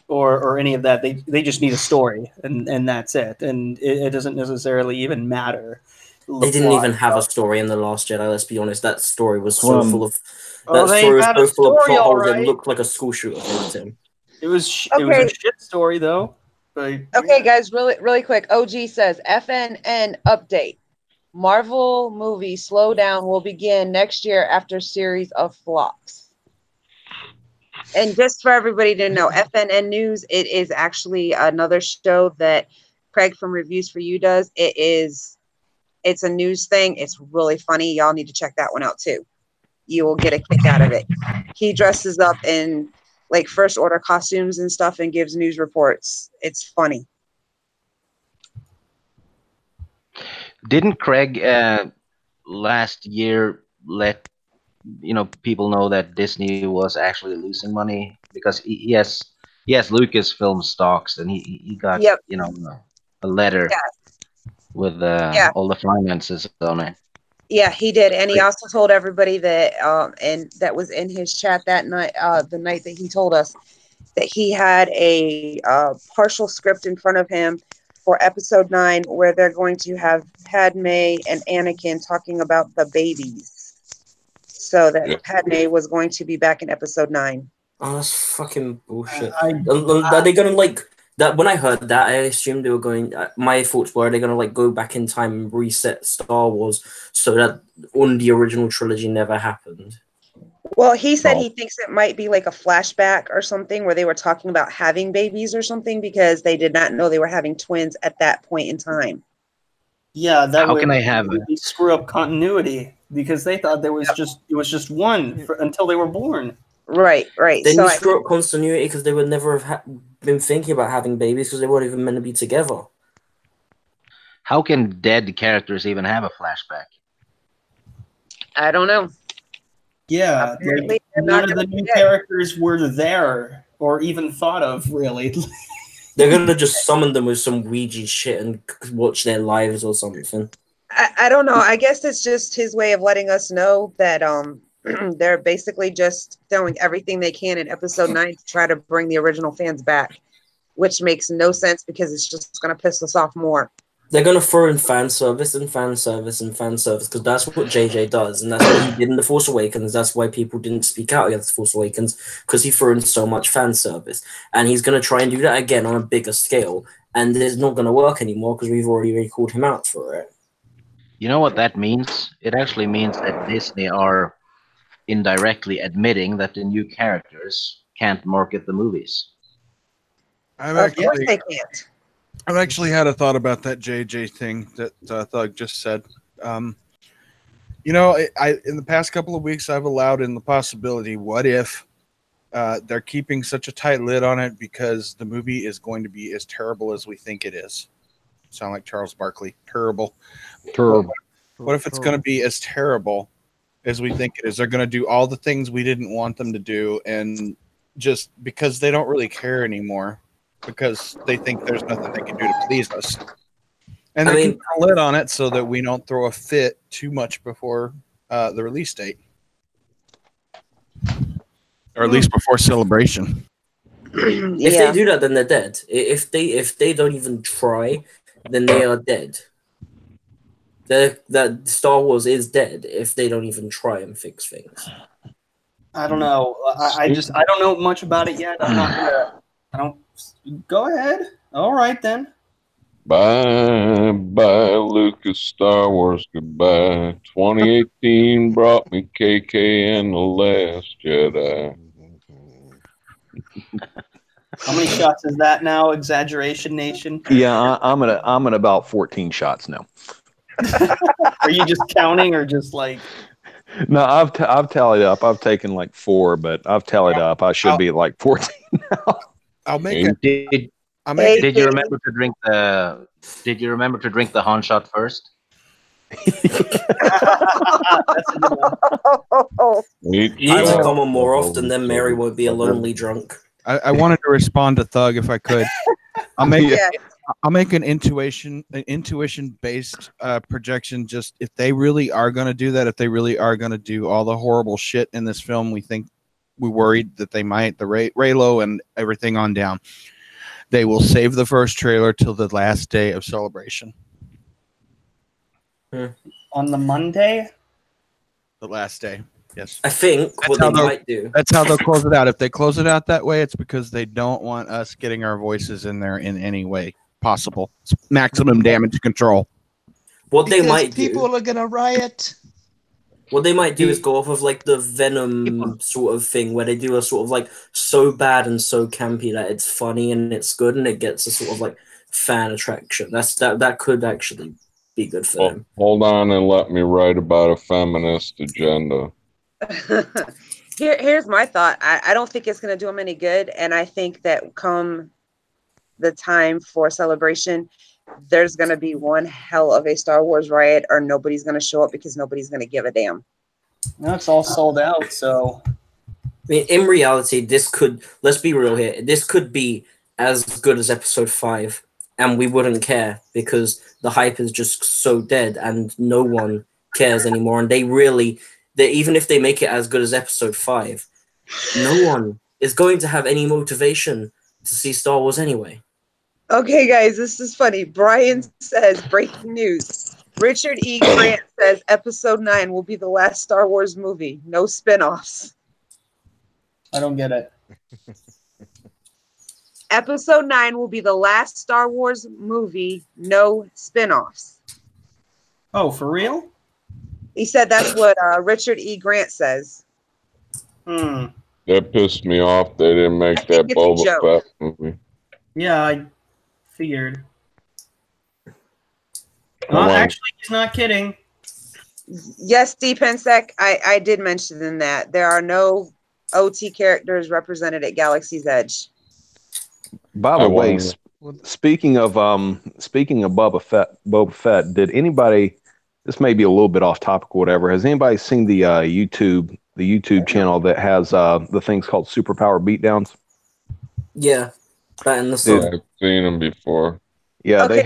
or any of that, they just need a story, and that's it, and it doesn't necessarily even matter. They didn't even have a story in The Last Jedi, let's be honest. That story was so full of plot holes. It looked like a school shooter victim. It was a shit story though. But, okay, guys, really quick. OG says FNN update. Marvel movie Slowdown will begin next year after series of flops. And just for everybody to know, FNN News, it is actually another show that Craig from Reviews for You does. It's a news thing. It's really funny. Y'all need to check that one out too. You will get a kick out of it. He dresses up in like First Order costumes and stuff and gives news reports. It's funny. Didn't Craig last year let people know that Disney was actually losing money because he has Yes, Lucasfilm stocks, and he got a letter with all the finances on it. Yeah, he did, and he also told everybody that, and that was in his chat that night, the night that he told us that he had a partial script in front of him for episode 9, where they're going to have Padme and Anakin talking about the babies. So that Padme was going to be back in episode 9. Oh, that's fucking bullshit. Are they gonna like that? When I heard that, I assumed they were going. My thoughts were, are they gonna like go back in time and reset Star Wars so that on the original trilogy never happened? Well, he said he thinks it might be like a flashback or something where they were talking about having babies or something because they did not know they were having twins at that point in time. Yeah, that How can I have it? Screw up continuity because they thought it was just one until they were born. Right. Then you screw up continuity because they would never have been thinking about having babies because they weren't even meant to be together. How can dead characters even have a flashback? I don't know. Yeah, like, none of the new characters were there or even thought of, really. They're gonna just summon them with some Ouija shit and watch their lives or something. I don't know. I guess it's just his way of letting us know that they're basically just throwing everything they can in episode 9 to try to bring the original fans back, which makes no sense because it's just going to piss us off more. They're going to throw in fan service and fan service and fan service because that's what JJ does, and that's what he did in The Force Awakens. That's why people didn't speak out against The Force Awakens, because he threw in so much fan service. And he's going to try and do that again on a bigger scale, and it's not going to work anymore because we've already called him out for it. You know what that means? It actually means that Disney are indirectly admitting that the new characters can't market the movies. Of course they can't. I've actually had a thought about that JJ thing that Thug just said. You know, I in the past couple of weeks, I've allowed in the possibility, what if they're keeping such a tight lid on it because the movie is going to be as terrible as we think it is? Sound like Charles Barkley. Terrible. What if it's going to be as terrible as we think it is? They're going to do all the things we didn't want them to do, and just because they don't really care anymore, because they think there's nothing they can do to please us. And they keep a lid on it so that we don't throw a fit too much before the release date. Or at least before Celebration. If they do that, then they're dead. If they don't even try, then they are dead. That Star Wars is dead if they don't even try and fix things. I don't know. I don't know much about it yet. I don't. Go ahead. All right then. Bye, bye, Lucas. Star Wars, goodbye. 2018 brought me KK and The Last Jedi. How many shots is that now? Exaggeration Nation. Yeah, I'm at about 14 shots now. Are you just counting or just like? No, I've tallied up. I've taken like 4, but I've tallied up. I should be at like 14 now. I'll make it. Did you remember to drink the? Did you remember to drink the Han shot first? You need to come on more often, then Mary won't be a lonely drunk. I wanted to respond to Thug if I could. I'll make an intuition-based projection. Just if they really are going to do that, if they really are going to do all the horrible shit in this film, we worried that they might, the Reylo and everything on down. They will save the first trailer till the last day of Celebration. On the Monday? The last day, yes. I think that's what they might do. That's how they'll close it out. If they close it out that way, it's because they don't want us getting our voices in there in any way possible. It's maximum damage control. What they might do. People are going to riot. What they might do is go off of like the Venom sort of thing where they do a sort of like so bad and so campy that it's funny and it's good and it gets a sort of like fan attraction. That could actually be good for them. Hold on and let me write about a feminist agenda. Here's my thought. I don't think it's going to do them any good. And I think that come the time for Celebration, there's going to be one hell of a Star Wars riot, or nobody's going to show up because nobody's going to give a damn. No, it's all sold out, so mean, in reality, this could, let's be real here, this could be as good as episode 5, and we wouldn't care because the hype is just so dead and no one cares anymore. And even if they make it as good as episode 5, no one is going to have any motivation to see Star Wars anyway. Okay, guys, this is funny. Brian says, breaking news. Richard E. Grant says episode 9 will be the last Star Wars movie. No spin-offs. I don't get it. Episode 9 will be the last Star Wars movie. No spin-offs. Oh, for real? He said that's what Richard E. Grant says. Hmm. That pissed me off. They didn't make that Boba Fett movie. Yeah, I figured. Actually, he's not kidding. Yes, D. Pensek, I did mention in that there are no OT characters represented at Galaxy's Edge. By the way, speaking of Boba Fett, did anybody? This may be a little bit off topic or whatever. Has anybody seen the YouTube channel that has the things called Superpower Beatdowns? Yeah, that in the song. I've seen them before. Yeah, Okay. they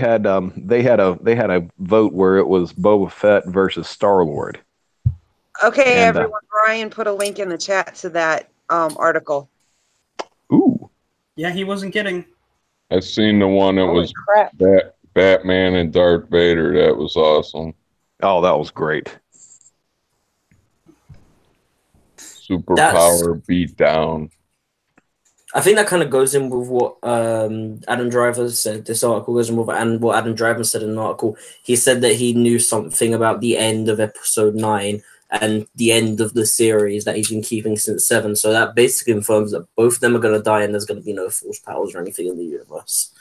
had a vote where it was Boba Fett versus Star-Lord. Okay, And, everyone. Brian put a link in the chat to that article. Ooh. Yeah, he wasn't kidding. I seen the one that Holy was crap. Batman and Darth Vader. That was awesome. Oh, that was great. Superpower beatdown. I think that kind of goes in with what Adam Driver said. This article goes in with what Adam Driver said in an article. He said that he knew something about the end of episode 9 and the end of the series that he's been keeping since 7. So that basically confirms that both of them are going to die and there's going to be no force powers or anything in the universe.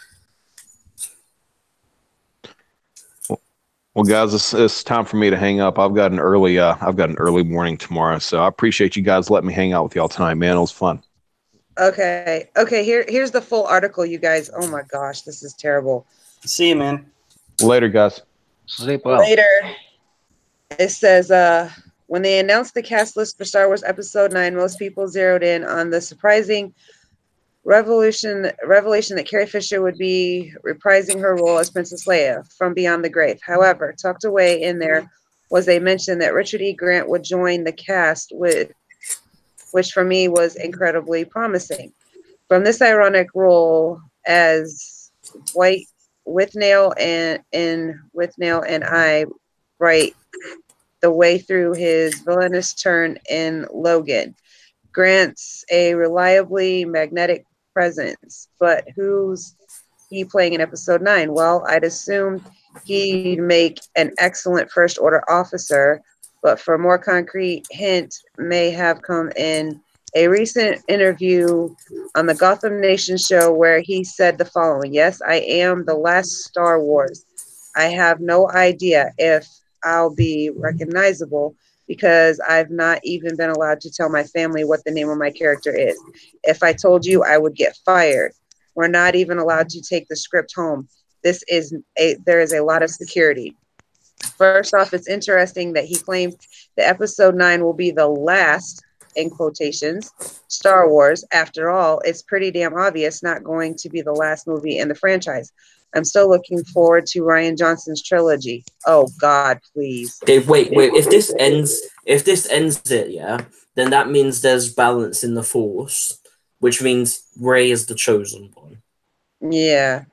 Well, guys, it's time for me to hang up. I've got an early morning tomorrow, so I appreciate you guys letting me hang out with y'all tonight, man. It was fun. Okay. Here's the full article, you guys. Oh my gosh, this is terrible. See you, man. Later, guys. Sleep well. Later. It says, when they announced the cast list for Star Wars Episode 9, most people zeroed in on the surprising revelation that Carrie Fisher would be reprising her role as Princess Leia from Beyond the Grave. However, tucked away in there was a mention that Richard E. Grant would join the cast, which for me was incredibly promising. From this ironic role as White Withnail and I write the way through his villainous turn in Logan. Grant's a reliably magnetic presence, but who's he playing in episode 9? Well, I'd assume he'd make an excellent First Order officer, but for a more concrete hint may have come in a recent interview on the Gotham Nation show where he said the following: "Yes, I am the last Star Wars. I have no idea if I'll be recognizable because I've not even been allowed to tell my family what the name of my character is. If I told you, I would get fired. We're not even allowed to take the script home. There is a lot of security." First off, it's interesting that he claimed that episode 9 will be the last, in quotations, Star Wars. After all, it's pretty damn obvious not going to be the last movie in the franchise. I'm still looking forward to Rian Johnson's trilogy. Oh God, please. Okay, wait. If this ends it, yeah, then that means there's balance in the Force, which means Rey is the chosen one. Yeah.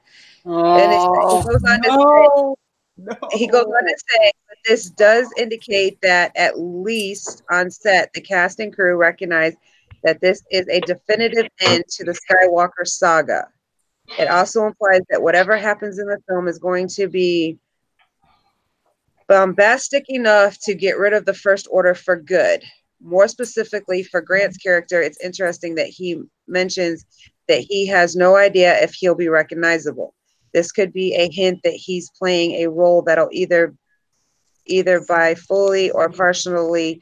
Oh, He goes on to say that this does indicate that at least on set, the cast and crew recognize that this is a definitive end to the Skywalker saga. It also implies that whatever happens in the film is going to be bombastic enough to get rid of the First Order for good. More specifically, for Grant's character, it's interesting that he mentions that he has no idea if he'll be recognizable. This could be a hint that he's playing a role that'll either by fully or partially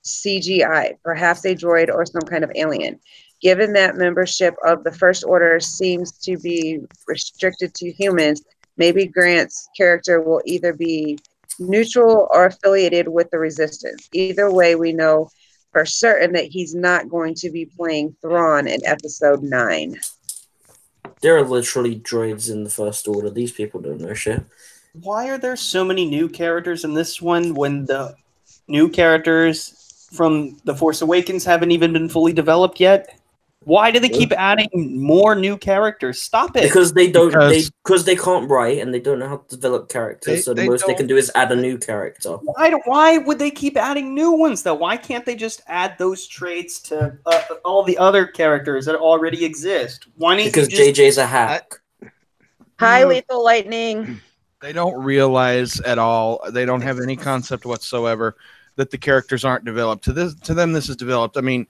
CGI, perhaps a droid or some kind of alien. Given that membership of the First Order seems to be restricted to humans, maybe Grant's character will either be neutral or affiliated with the Resistance. Either way, we know for certain that he's not going to be playing Thrawn in episode 9. There are literally droids in the First Order. These people don't know shit. Why are there so many new characters in this one when the new characters from The Force Awakens haven't even been fully developed yet? Why do they keep adding more new characters? Stop it. Because they don't. Because they can't write and they don't know how to develop characters. So the most they can do is add a new character. Why would they keep adding new ones though? Why can't they just add those traits to all the other characters that already exist? Why don't because JJ's a hack. Hi, Lethal Lightning. They don't realize at all. They don't have any concept whatsoever that the characters aren't developed. To them, this is developed. I mean,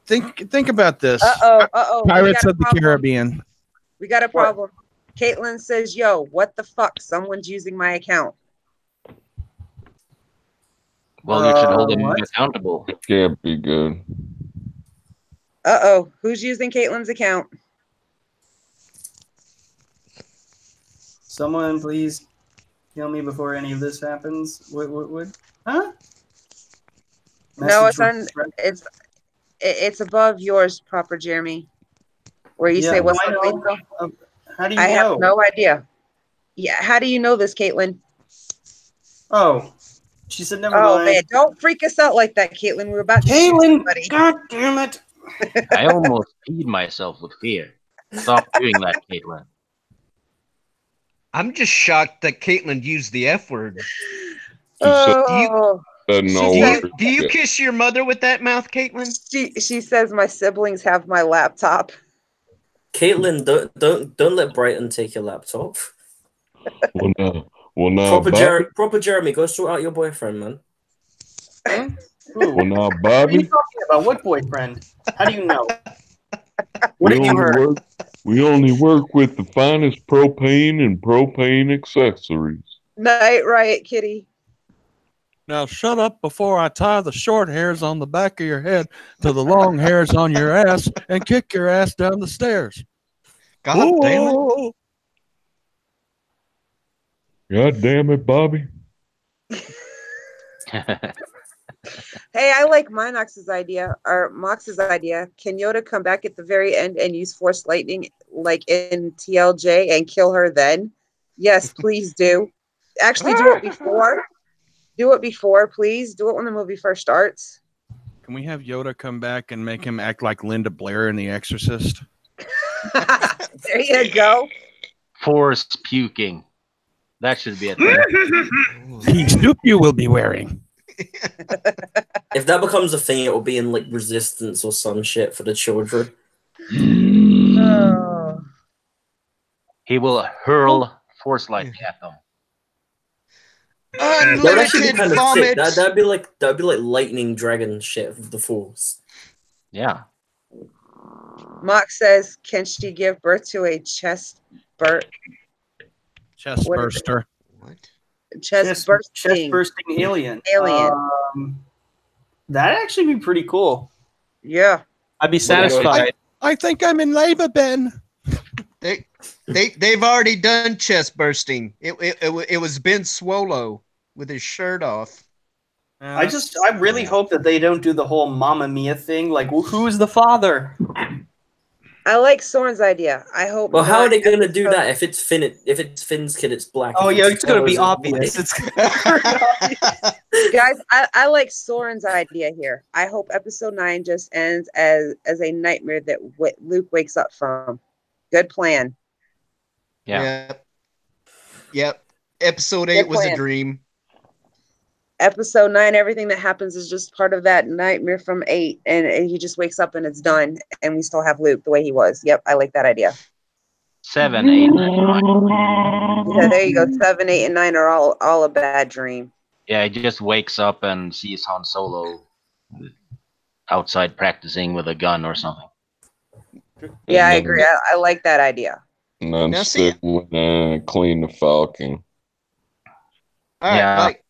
think about this. Pirates of the Caribbean. We got a problem. Caitlin says, "Yo, what the fuck? Someone's using my account." Well, you should hold them accountable. It can't be good. Who's using Caitlin's account? Someone please kill me before any of this happens. What? Huh? No, it's above yours, Proper Jeremy. Where you say what's up, Lethal? How do you know? I have no idea. Yeah, how do you know this, Caitlin? Oh, she said never mind. mind. Man, don't freak us out like that, Caitlin. We're about to Caitlin, God damn it. I almost peed myself with fear. Stop doing that, Caitlin. I'm just shocked that Caitlin used the F word. Oh. Do you kiss your mother with that mouth, Caitlin? She says my siblings have my laptop. Caitlin, don't let Brighton take your laptop. Well, now, Proper Jeremy, go sort out your boyfriend, man. Well, now, What Bobby. are you talking about? What boyfriend? How do you know? What have you heard? We only work with the finest propane and propane accessories. Night Riot Kitty. Now shut up before I tie the short hairs on the back of your head to the long hairs on your ass and kick your ass down the stairs. God damn it. God damn it, Bobby. Hey, I like Mox's idea. Can Yoda come back at the very end and use Force Lightning like in TLJ and kill her then? Yes, please do. Actually, do it before. Do it before, please. Do it when the movie first starts. Can we have Yoda come back and make him act like Linda Blair in The Exorcist? There you go. Force puking. That should be a thing. The soup you will be wearing. If that becomes a thing, it will be in like Resistance or some shit for the children. Oh. He will hurl Force lightning at them. That would actually be Unlimited kind of vomit. sick. That'd be like lightning dragon shit of the Force. Yeah. Mox says, can she give birth to a chest burster? Chest burster. Chest bursting alien. That'd actually be pretty cool. Yeah. I'd be satisfied. I think I'm in labor, Ben. They've already done chest bursting. It was Ben Swallow with his shirt off. I really hope that they don't do the whole Mamma Mia thing. Like, well, who is the father? I like Soren's idea. I hope. Well, how are they going to do that if it's Finn's kid? It's black. Oh yeah, it's going to be obvious. It's guys. I like Soren's idea here. I hope Episode 9 just ends as a nightmare that Luke wakes up from. Good plan. Yeah. Yep. Episode 8 was a dream. Episode 9, everything that happens is just part of that nightmare from 8, and he just wakes up and it's done, and we still have Luke the way he was. Yep, I like that idea. 7, 8, 9. Yeah, there you go. 7, 8, and 9 are all a bad dream. Yeah, he just wakes up and sees Han Solo outside practicing with a gun or something. Yeah, I agree. I like that idea. And then stick with clean the Falcon. All right, like,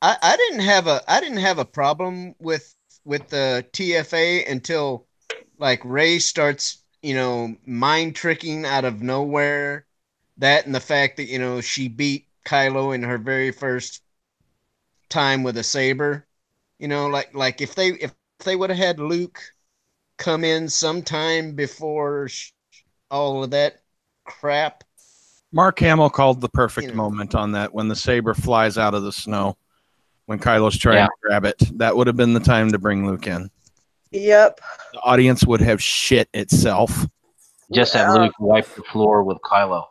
I didn't have a problem with the TFA until like Rey starts, mind tricking out of nowhere. That and the fact that she beat Kylo in her very first time with a saber. You know, like if they would have had Luke come in sometime before all of that crap. Mark Hamill called the perfect moment on that when the saber flies out of the snow when Kylo's trying to grab it. That would have been the time to bring Luke in. Yep. The audience would have shit itself. Just have Luke wipe the floor with Kylo.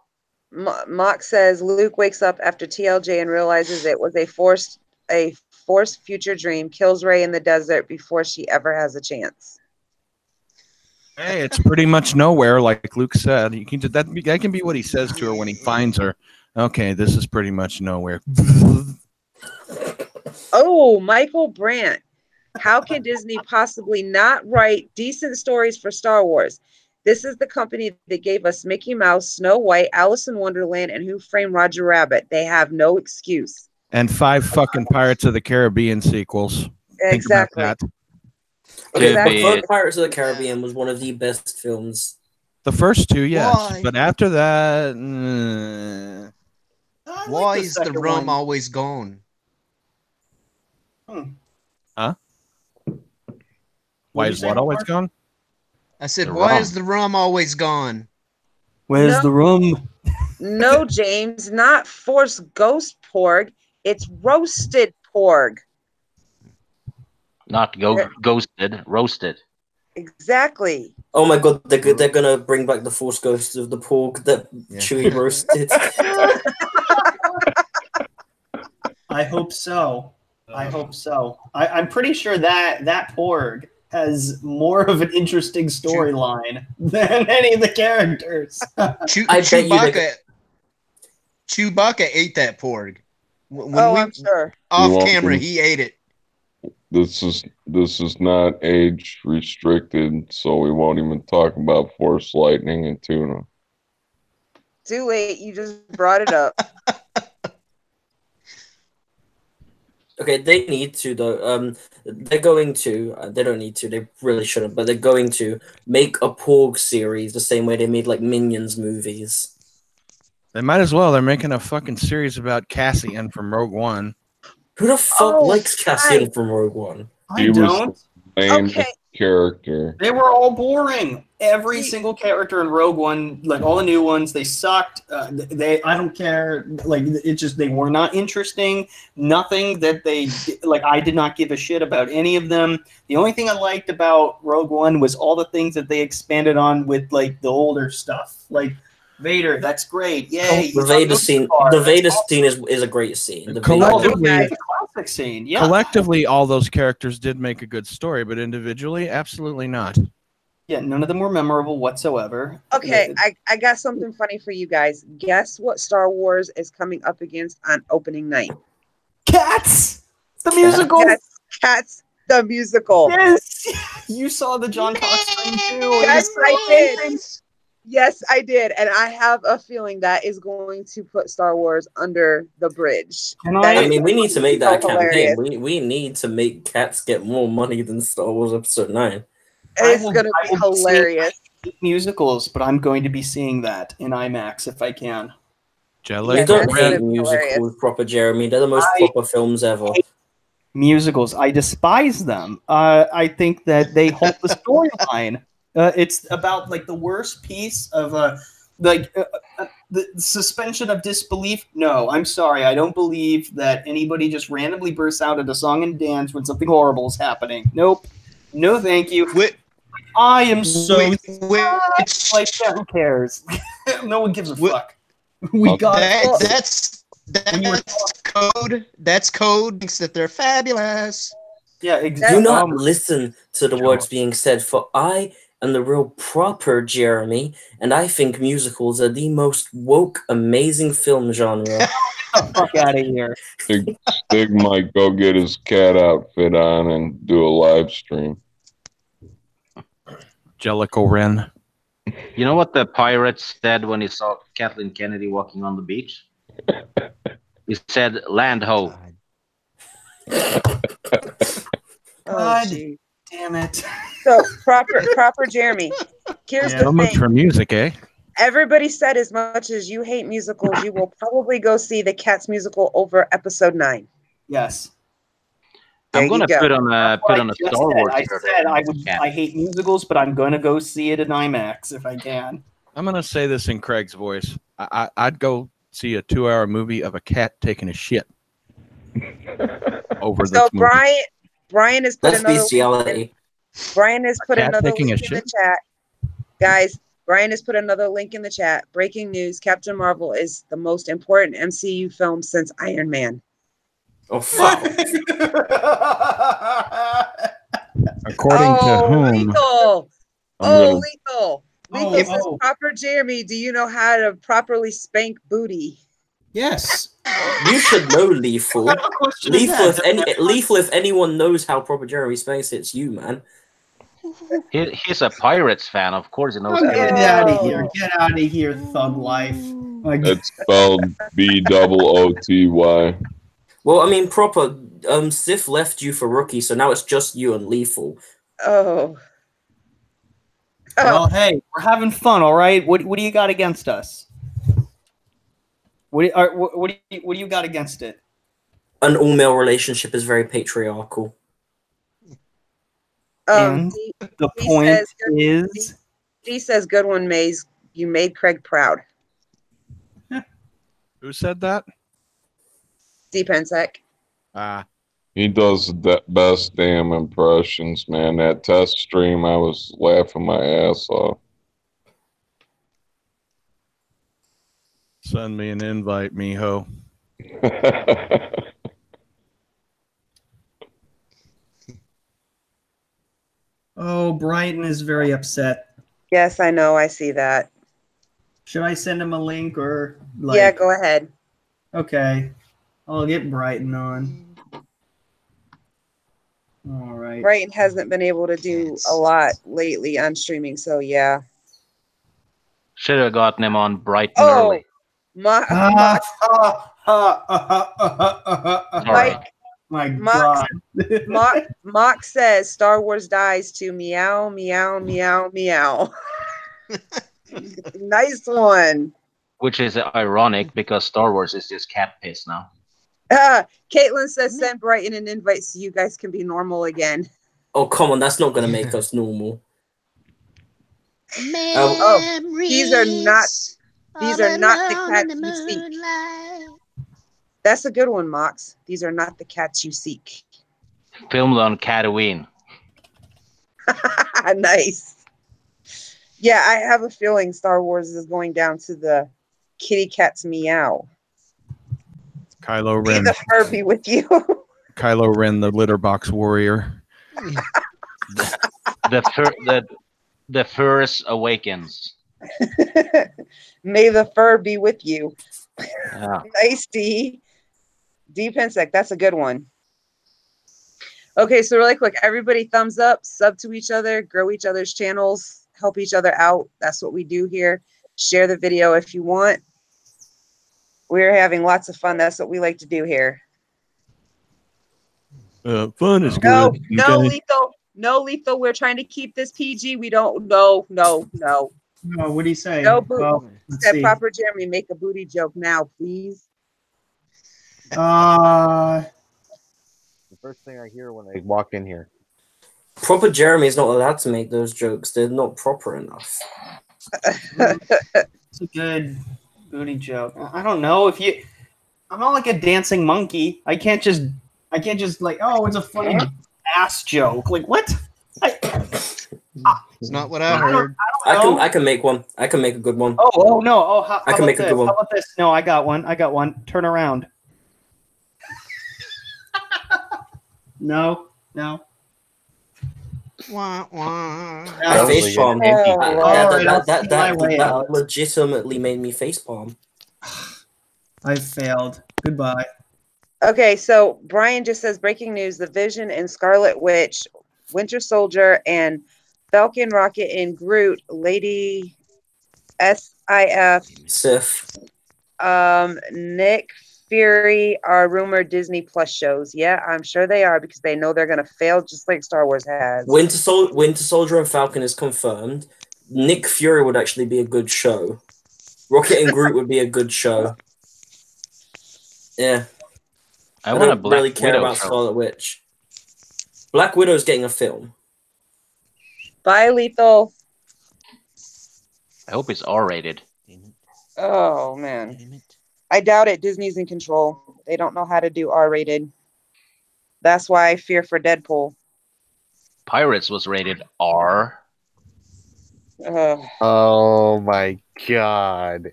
Mock says Luke wakes up after TLJ and realizes it was a forced future dream, kills Rey in the desert before she ever has a chance. Hey, it's pretty much nowhere, like Luke said. You can that can be what he says to her when he finds her. Okay, this is pretty much nowhere. Oh, Michael Brandt. How can Disney possibly not write decent stories for Star Wars? This is the company that gave us Mickey Mouse, Snow White, Alice in Wonderland, and Who Framed Roger Rabbit. They have no excuse. And 5 fucking Pirates of the Caribbean sequels. Exactly. Think about that. Okay, the first Pirates of the Caribbean was one of the best films. The first 2, yes. Why? But after that... Why is the rum always gone? Huh? Why is what always gone? I said, why is the rum always gone? Where's the rum? No, James, not forced ghost porg. It's roasted porg. Not ghosted, roasted. Exactly. Oh my god, they're gonna bring back the Force Ghosts of the pork that Chewie roasted. I hope so. I hope so. I'm pretty sure that porg has more of an interesting storyline than any of the characters. Chewbacca ate that porg. I'm sure. Off camera, he ate it. This is not age restricted, so we won't even talk about Force Lightning and tuna. Too late. You just brought it up. Okay, they need to though. They're going to. They don't need to. They really shouldn't. But they're going to make a Porg series the same way they made like Minions movies. They might as well. They're making a fucking series about Cassian from Rogue One. Who the fuck likes Cassian from Rogue One? I don't. Okay. Character. They were all boring. Every single character in Rogue One, like all the new ones, they sucked. I don't care. Like it just they were not interesting. Nothing that they like. I did not give a shit about any of them. The only thing I liked about Rogue One was all the things that they expanded on with like the older stuff, like Vader. That's great. Yay! The Vader scene. The Vader scene is a great scene. The Collectively, it's a classic scene. Yeah. Collectively, all those characters did make a good story, but individually, absolutely not. Yeah, none of them were memorable whatsoever. Okay, I got something funny for you guys. Guess what Star Wars is coming up against on opening night? Cats! The musical! Cats, the musical. Yes! You saw the John Cox stream too. Yes, I did. Yes, I did. And I have a feeling that is going to put Star Wars under the bridge. I mean, we need to make that a campaign. We need to make Cats get more money than Star Wars Episode 9. It's going to be hilarious. Musicals, but I'm going to be seeing that in IMAX if I can. You don't hate musicals, proper Jeremy. They're the most proper films ever. Musicals, I despise them. I think that they hold the storyline. It's about like the worst piece of the suspension of disbelief. No, I'm sorry. I don't believe that anybody just randomly bursts out at a song and dance when something horrible is happening. Nope. No, thank you. I am so like that. Who cares? No one gives a fuck. We got that's code. That's code. Thinks that they're fabulous. Yeah, exactly. Do not listen to the words being said. For I am the real proper Jeremy, and I think musicals are the most woke, amazing film genre. Get the fuck out of here. Stig might go get his cat outfit on and do a live stream. Jellicle Wren. You know what the pirate said when he saw Kathleen Kennedy walking on the beach? He said, "Land ho." God damn it. So proper Jeremy. Here's the Much thing. for music, eh? Everybody said as much as you hate musicals, you will probably go see the Cats musical over Episode 9. Yes. I'm gonna put on a Star Wars. I said I hate musicals, but I'm gonna go see it in IMAX if I can. I'm gonna say this in Craig's voice. I'd go see a 2-hour movie of a cat taking a shit. Over so movie. Brian has put That's another bestiality. Brian has put cat another taking a link in the shit? chat. Guys, Brian has put another link in the chat. Breaking news: Captain Marvel is the most important MCU film since Iron Man. Oh fuck! According to whom? Lethal. I'm Lethal. Lethal says, proper Jeremy, do you know how to properly spank booty? Yes. You should know Lethal. Lethal, if anyone knows how proper Jeremy spanks, it's you, man. He's a Pirates fan, of course. He knows. Get out of here! Get out of here, thug life. It's spelled BOOTY. Well, I mean, proper. Sif left you for Rookie, so now it's just you and Lethal. Oh. Well, hey, we're having fun, all right. What do you got against us? What do you got against it? An all-male relationship is very patriarchal. And the point is, G says, "Good one, Maze. You made Craig proud." Who said that? D-Pensec. He does the best damn impressions, man. That test stream, I was laughing my ass off. Send me an invite, mijo. Oh, Brighton is very upset. Yes, I know. I see that. Should I send him a link or Yeah, go ahead. Okay. I'll get Brighton on. All right. Brighton hasn't been able to do a lot lately on streaming, so yeah. Should have gotten him on bright and Oh, early. Mike, my God. Mock says Star Wars dies to meow, meow, meow, meow. Nice one. Which is ironic because Star Wars is just cat piss now. Caitlin says send Brighton an invite so you guys can be normal again. Oh, come on, that's not going to make us normal. These are not the cats you seek. That's a good one, Mox. These are not the cats you seek. Filmed on Tatooine. Nice. Yeah, I have a feeling Star Wars is going down to the kitty cat's meow. Kylo May Ren. the fur be with you. Kylo Ren, the litter box warrior. The Force Awakens. May the fur be with you. Yeah. Nice, D. D-Pensec, that's a good one. Okay, so really quick, everybody thumbs up, sub to each other, grow each other's channels, help each other out. That's what we do here. Share the video if you want. We're having lots of fun. That's what we like to do here. Fun is No, good. no, Okay. Lethal. No, Lethal. We're trying to keep this PG. We don't. No. No, what do you say? No booty. Let's Said see. proper Jeremy, make a booty joke now, please. The first thing I hear when I walk in here. Proper Jeremy is not allowed to make those jokes. They're not proper enough. It's a good booty joke. I don't know if you. I'm not like a dancing monkey. I can't just like, oh, it's a funny ass joke. Like what? It's not what I heard. I can make one. I can make a good one. Oh no. Oh, how I can about make a this? good one. How about this? No, I got one. Turn around. No. Wah, wah. I facepalm. Alright, That legitimately made me facepalm. I failed. Goodbye. Okay, so Brian just says breaking news: The Vision and Scarlet Witch, Winter Soldier, and Falcon, Rocket, and Groot, Lady Sif. Nick Fury are rumored Disney Plus shows. Yeah, I'm sure they are because they know they're gonna fail just like Star Wars has. Winter Soldier and Falcon is confirmed. Nick Fury would actually be a good show. Rocket and Groot would be a good show. Yeah. I don't really care about Scarlet Witch. Black Widow's getting a film. Bye, Lethal. I hope it's R-rated. Oh, man. I doubt it. Disney's in control. They don't know how to do R-rated. That's why I fear for Deadpool. Pirates was rated R. Oh my god.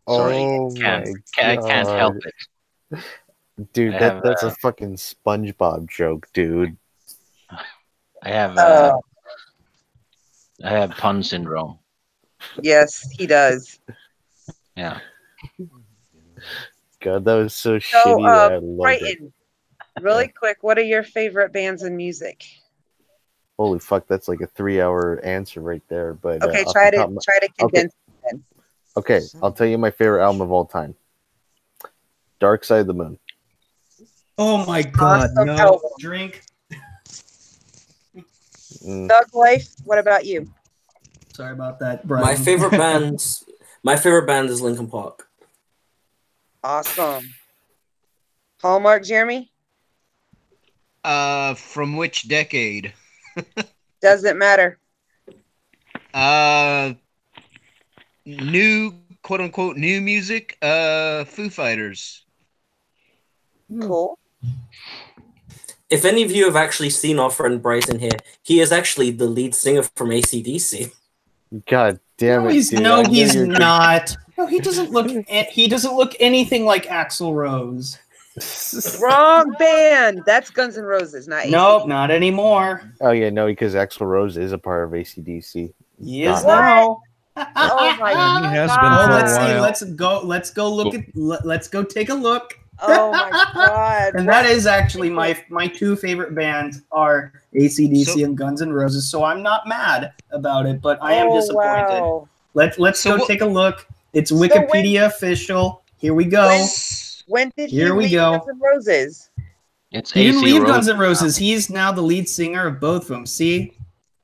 Sorry, Oh I can't help it. Dude, I that's have, a fucking SpongeBob joke, dude. I have pun syndrome. Yes, he does. Yeah. God, that was so So, shitty that I loved it. Brighton, really quick, what are your favorite bands and music? Holy fuck, that's like a 3-hour answer right there. But Okay, off try the to top of my- condense it then. Okay, I'll tell you my favorite album of all time. Dark Side of the Moon. Oh my god, Awesome no. album. Drink. Doug Life, what about you? Sorry about that, Brian. My favorite band is Linkin Park. Awesome. Hallmark, Jeremy? From which decade? Doesn't matter. New, quote unquote, new music. Foo Fighters. Cool. If any of you have actually seen our friend Bryson here, he is actually the lead singer from AC/DC. God damn No, it, he's, dude. no, I knew he's you were gonna- not. No, he doesn't look. He doesn't look anything like Axl Rose. Wrong band. That's Guns N' Roses, not Nope, not anymore. Oh yeah, no, because Axl Rose is a part of AC/DC. He is God. now. Oh my god. He has been for a Let's see. while. Let's go look at. Let's go take a look. Oh my god. And that is actually my two favorite bands are AC/DC So- and Guns N' Roses. So I'm not mad about it, but I am disappointed. Wow. Let's So go what- take a look. It's So Wikipedia official. Here we go. When did he Here we leave go. Guns N' Roses? It's He didn't AC leave Rose. Guns N' Roses. He's now the lead singer of both of them. See,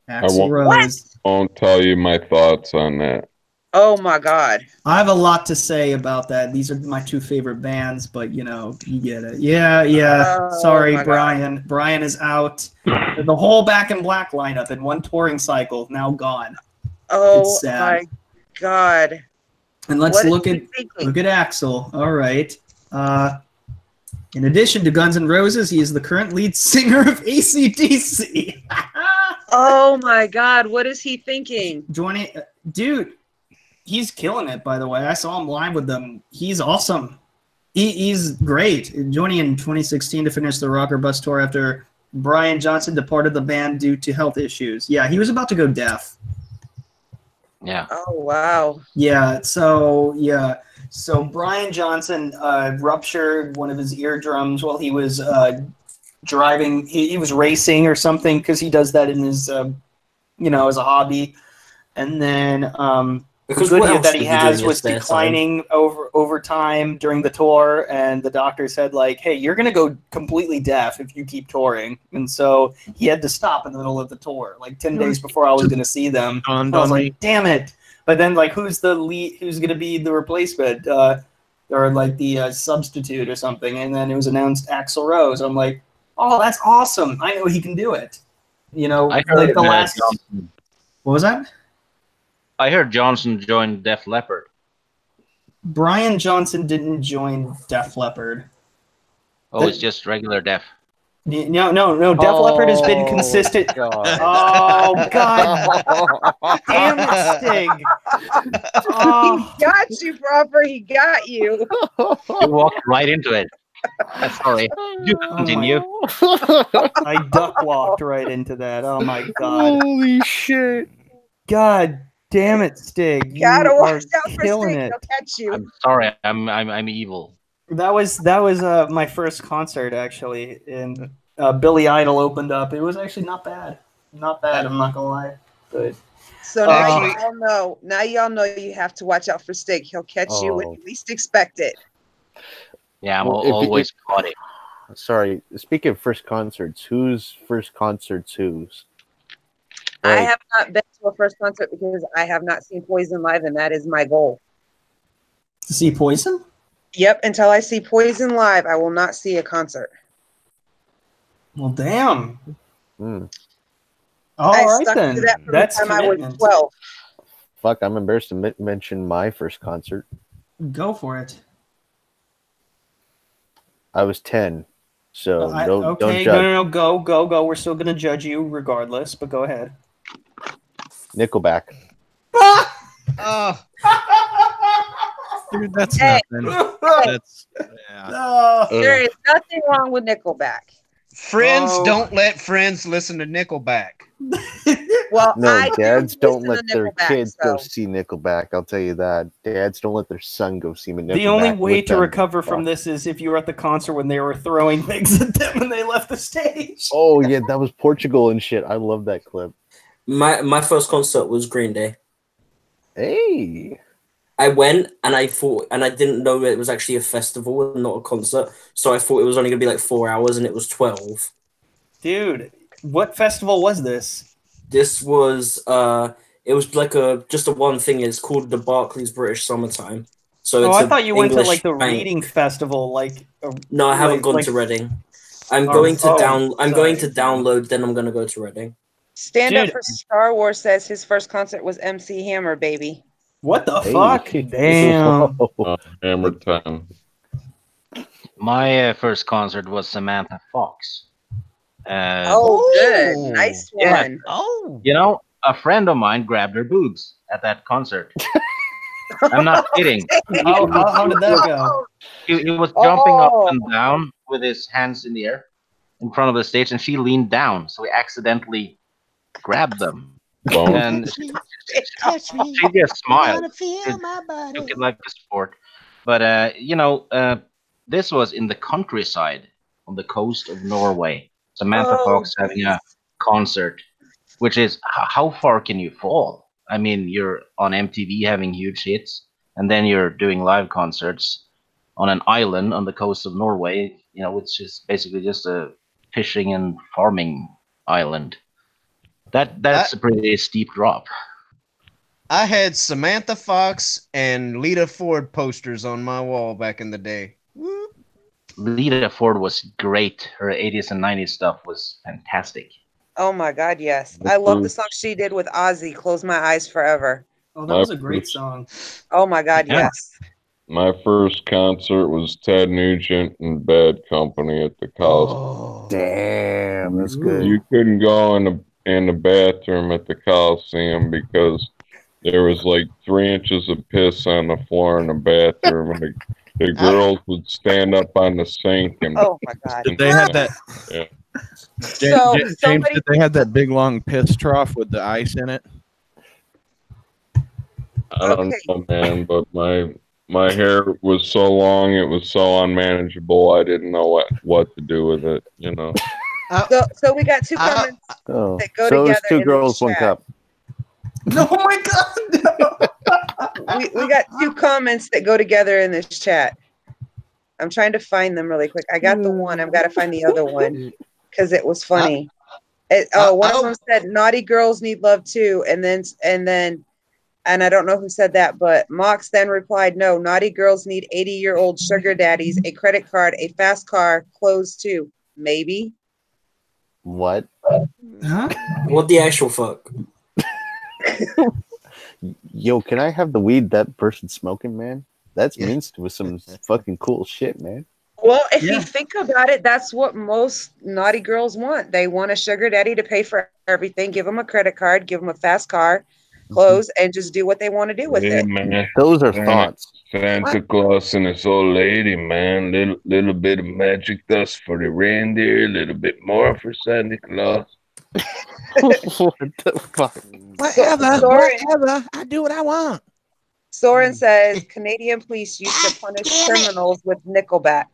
Axl won't- Rose. Won't tell you my thoughts on that. Oh my god. I have a lot to say about that. These are my two favorite bands, but you know, you get it. Yeah. Oh, Sorry, my God. Brian. Brian is out. The whole Back in Black lineup in one touring cycle now gone. Oh It's sad. my god. And let's What is look he at thinking? Axl. All right. In addition to Guns N' Roses, he is the current lead singer of AC/DC. Oh my god, what is he thinking? Joining, dude, he's killing it. By the way, I saw him live with them. He's awesome. He's great. Joining in 2016 to finish the Rock or Bust tour after Brian Johnson departed the band due to health issues. Yeah, he was about to go deaf. Yeah. Oh wow. Yeah. So Brian Johnson ruptured one of his eardrums while he was driving. He was racing or something because he does that in his, as a hobby. And then the Because what good else that did he he do in has his was spare time? declining over time during the tour, and the doctor said like, "Hey, you're gonna go completely deaf if you keep touring." And so he had to stop in the middle of the tour, like 10 days before I was gonna see them. I Dawned was on me. like, "Damn it!" But then like, who's the lead? Who's gonna be the replacement? Or like the substitute or something? And then it was announced Axl Rose. I'm like, "Oh, that's awesome! I know he can do it." You know, I heard like the that last. Johnson, What was that? I heard Johnson joined Def Leppard. Brian Johnson didn't join Def Leppard. Oh, it's just regular Def. No. Def Leppard has been consistent. God. Oh God! Damn it, Stig! Oh, He got you, proper. He got you. You walked right into it. Sorry. You continue. I duck walked right into that. Oh my God! Holy shit. God damn it, Stig! You Gotta are watch out for killing Sting. it. He'll catch you. I'm sorry. I'm evil. That was my first concert actually, and Billy Idol opened up. It was actually not bad. Not bad. I'm not gonna lie. But So now y'all know. Now y'all know you have to watch out for Stig. He'll catch you when Oh. you least expect it. Yeah, I'm Well, if you- always caught it. Sorry, speaking of first concerts, whose first concerts whose? I Like, have not been to a first concert because I have not seen Poison live, and that is my goal. to see Poison? Yep, until I see Poison live, I will not see a concert. Well, damn. Mm. All I right stuck then. to that from That's the time I was commitment. 12. Fuck, I'm embarrassed to mention my first concert. Go for it. I was 10, so don't Okay, judge. no, go. We're still gonna judge you regardless, but go ahead. Nickelback. Oh, Dude, that's Hey. nothing. That's There is nothing wrong with Nickelback. friends Oh. don't let friends listen to Nickelback. Well, No, I dads do don't listen let to their Nickelback, kids go so- see Nickelback. I'll tell you that. Dads don't let their son go see Nickelback. The only way with to them. recover from Fuck. this is if you were at the concert when they were throwing things at them and they left the stage. Oh yeah, that was Portugal and shit. I love that clip. My first concert was Green Day. Hey. I went and I thought, and I didn't know it was actually a festival and not a concert. So I thought it was only gonna be like 4 hours, and it was 12. Dude, what festival was this? This was it was like just a one thing. It's called the Barclays British Summertime. So Oh, it's I thought you went to English like the bank. reading festival, like. No, I haven't like- gone like- to Reading. I'm Oh, going to oh, I'm going sorry. to download. Then I'm gonna go to Reading. Stand Up Dude. for Star Wars says his first concert was MC Hammer, baby. What the Hey. fuck? Damn. Hammer time. My first concert was Samantha Fox. Oh, good. Nice Yeah. one. Oh, You know, a friend of mine grabbed her boobs at that concert. I'm not kidding. How did that go? He was jumping Oh. up and down with his hands in the air in front of the stage, and she leaned down, so he accidentally grabbed them. Bone. And she just smiled. She took it like a sport. But this was in the countryside on the coast of Norway. Samantha Oh, Fox having a concert, which is how far can you fall? I mean, you're on MTV having huge hits, and then you're doing live concerts on an island on the coast of Norway, which is basically just a fishing and farming island. That's a pretty steep drop. I had Samantha Fox and Lita Ford posters on my wall back in the day. Lita Ford was great. Her 80s and 90s stuff was fantastic. Oh my God, yes. I love the song she did with Ozzy, Close My Eyes Forever. Oh, that was a great song. Oh my God, Yeah. yes. My first concert was Ted Nugent and Bad Company at the Coliseum. Damn, that's good. You couldn't go in the bathroom at the Coliseum because there was like 3 inches of piss on the floor in the bathroom, and the girls would stand up on the sink and. Oh my God. Did they have that? Yeah. So, James, somebody- did they have that big long piss trough with the ice in it? I don't know, man, but my hair was so long, it was so unmanageable. I didn't know what to do with it. So we got two comments Oh, that go so it's together. two in the girls, one chat. cup. Oh my God. We got two comments that go together in this chat. I'm trying to find them really quick. I got the one. I've got to find the other one because it was funny. One of them said, "Naughty girls need love too," and I don't know who said that, but Mox then replied, "No, naughty girls need 80-year-old sugar daddies, a credit card, a fast car, clothes too, maybe." What? Huh? What the actual fuck? Yo, can I have the weed that person's smoking, man? That's means to some fucking cool shit, man. Well, if you think about it, that's what most naughty girls want. They want a sugar daddy to pay for everything, give them a credit card, give them a fast car, clothes, and just do what they want to do with Hey, it. man. Those are thoughts. Santa Claus and his old lady, man. Little bit of magic dust for the reindeer, a little bit more for Santa Claus. What the fuck? Whatever. I do what I want. Soren says Canadian police used to punish criminals with Nickelback.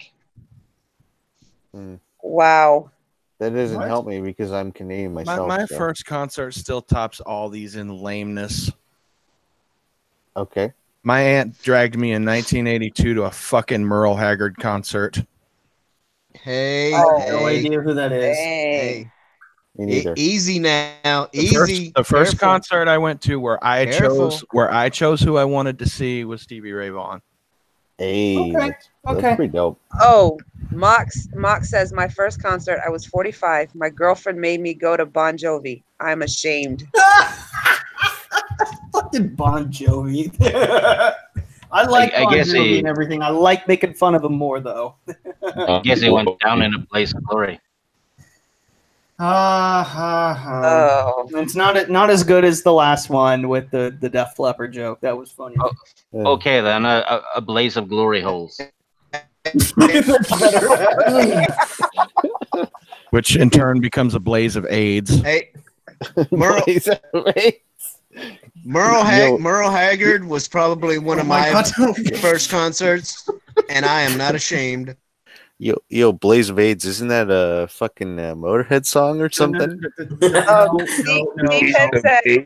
Wow. That doesn't What? help me because I'm Canadian myself. My so. first concert still tops all these in lameness. Okay. My aunt dragged me in 1982 to a fucking Merle Haggard concert. Hey, No idea who that is. Hey. Me neither. Easy now. The Easy. first Careful. concert I went to where I Careful. chose who I wanted to see was Stevie Ray Vaughan. Hey, Okay, that's okay. pretty dope. Oh, Mox says my first concert, I was 45. My girlfriend made me go to Bon Jovi. I'm ashamed. Fucking Bon Jovi. I like I Bon guess Jovi he- and everything. I like making fun of him more though. I guess he went down in a blaze of glory. Oh. It's not as good as the last one with the Def Leppard joke. That was funny. Oh, okay, then a blaze of glory holes. Which in turn becomes a blaze of AIDS. Hey, Merle Haggard was probably one of my first concerts, and I am not ashamed. Yo, Blaze of AIDS, isn't that a fucking Motorhead song or something?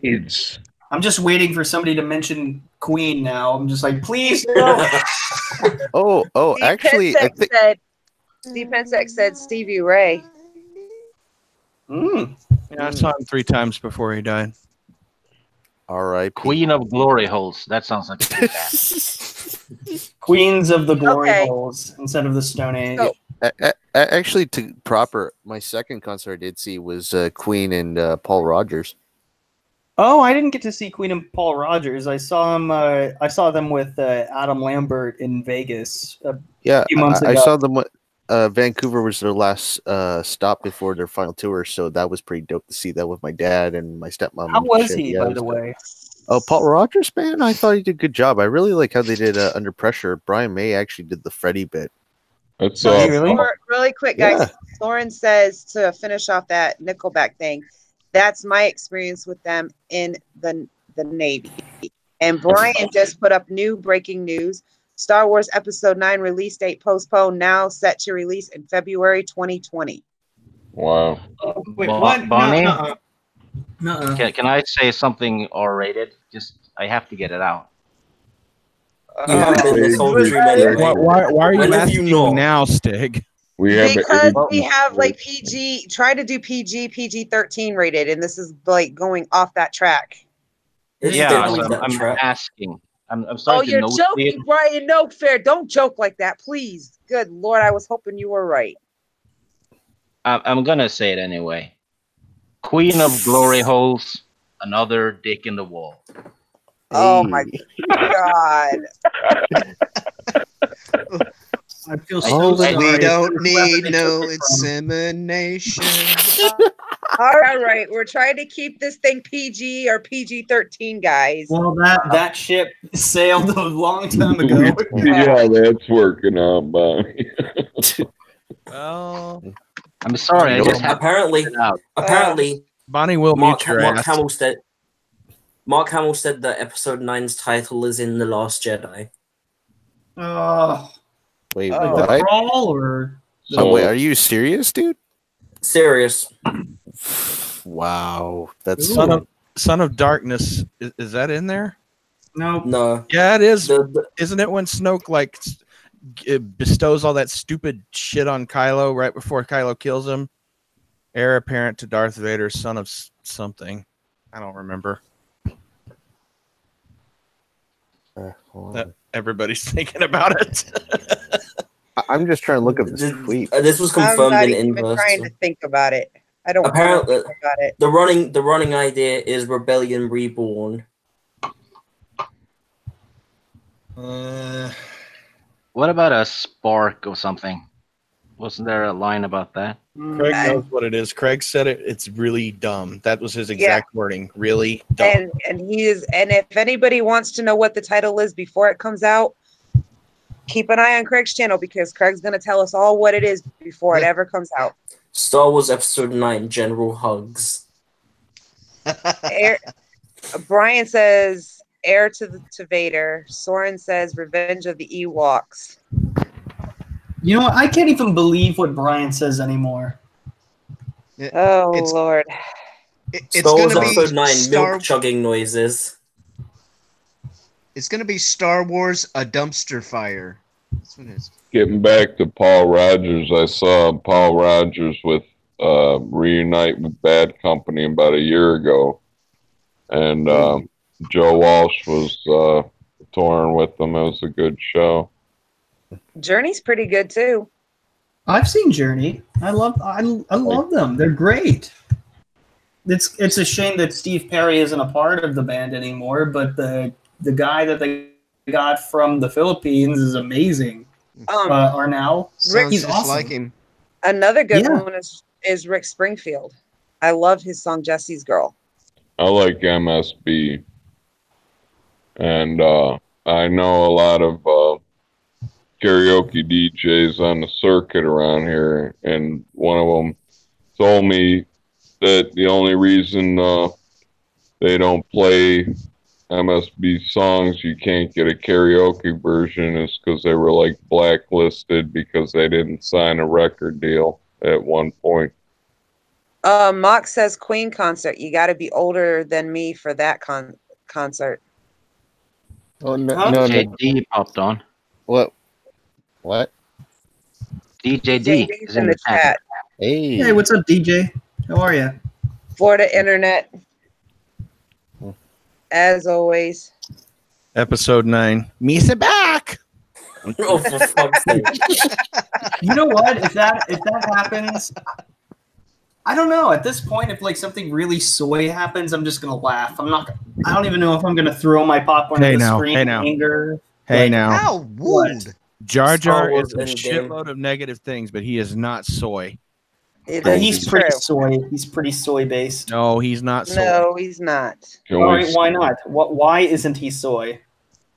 AIDS. I'm just waiting for somebody to mention Queen now. I'm just like, please no. Oh, actually, I think Steve Pensek said Stevie Ray. Yeah, I saw him 3 times before he died. All right, Queen of glory holes. That sounds like a good band. Queens of the Glory Okay. Holes instead of the Stone Age. So- actually, my second concert I did see was Queen and Paul Rogers. Oh, I didn't get to see Queen and Paul Rogers. I saw him. I saw them with Adam Lambert in Vegas. Yeah, few months I ago. saw them. Vancouver was their last stop before their final tour, so that was pretty dope to see that with my dad and my stepmom. How and was shit. he, Yeah, it by was the dope. way? Oh, Paul Rogers, man, I thought he did a good job. I really like how they did Under Pressure. Brian May actually did the Freddie bit. That's So really? Really quick, guys. Yeah. Soren says to finish off that Nickelback thing. That's my experience with them in the Navy. And Brian just put up new breaking news. Star Wars Episode 9 release date postponed, now set to release in February 2020. Wow. Wait, Bo- what? Bonnie? No. Can I say something R-rated? I have to get it out. Why are you When have asking you not? now, Stig? We have Because AIDS. we have like PG, try to do PG-13 rated, and this is like going off that track. It's Yeah, definitely so that I'm track. asking. I'm Oh, starting to you're note joking, Brian. No fair. Don't joke like that, please. Good Lord, I was hoping you were right. I'm gonna say it anyway. Queen of glory holes, another dick in the wall. Oh my God. I feel Oh, so sorry. We don't need Whoever no they took it from. insemination. All right, we're trying to keep this thing PG or PG-13, guys. Well, that ship sailed a long time ago. Yeah, that's working out, Bonnie. Well, I'm sorry, I just have Apparently, to get it out. apparently, Bonnie will Mark, mute your Mark ass. Hamill said that Episode 9's title is in The Last Jedi. Wait, Oh. what? The crawl or Oh, wait, are you serious, dude? Serious. Wow, that's Son of Darkness. Is that in there? no? No. Yeah, it is. The, Isn't it when Snoke bestows all that stupid shit on Kylo right before Kylo kills him? Heir apparent to Darth Vader, son of something. I don't remember. That everybody's thinking about it. I'm just trying to look up this the, tweet. this was I'm confirmed not in even Inverse. trying to think about it. I don't Apparently- want to think about it. The running idea is Rebellion Reborn. What about a spark or something? Wasn't there a line about that? Craig knows what it is. Craig said it. It's really dumb. That was his exact wording. Really dumb. And if anybody wants to know what the title is before it comes out, keep an eye on Craig's channel because Craig's going to tell us all what it is before it ever comes out. Star Wars Episode 9, General Hugs. Brian says heir to Vader. Soren says Revenge of the Ewoks. You know what? I can't even believe what Brian says anymore. Oh It's- Lord! It's Star Wars gonna Episode be 9, milk chugging noises. It's gonna be Star Wars: A Dumpster Fire. That's what it is. Getting back to Paul Rogers, I saw Paul Rogers with Reunite with Bad Company about a year ago, and Joe Walsh was touring with them. It was a good show. Journey's pretty good too. I've seen Journey. I love them. They're great. It's a shame that Steve Perry isn't a part of the band anymore, but the guy that they got from the Philippines is amazing. Arnell, he's awesome. Like him. Another good one is Rick Springfield. I love his song Jesse's Girl. I like MSB, and I know a lot of karaoke DJs on the circuit around here, and one of them told me that the only reason they don't play MSB songs, you can't get a karaoke version, is because they were like blacklisted because they didn't sign a record deal at one point. Mock says Queen concert. You got to be older than me for that concert. Oh no! JD popped on. What? DJ D is in the chat. Hey, what's up, DJ? How are you? Florida Internet. As always. Episode 9. Misa back. Oh, for fuck's sake. You know what? If that happens, I don't know. At this point, if like something really soy happens, I'm just gonna laugh. I don't even know if I'm gonna throw my popcorn at the screen in anger. How would Jar Jar Star is a Wars shitload of negative things, but he is not soy. He's pretty soy. He's pretty soy based. No, he's not soy. No, he's not. All right, why not? Why isn't he soy?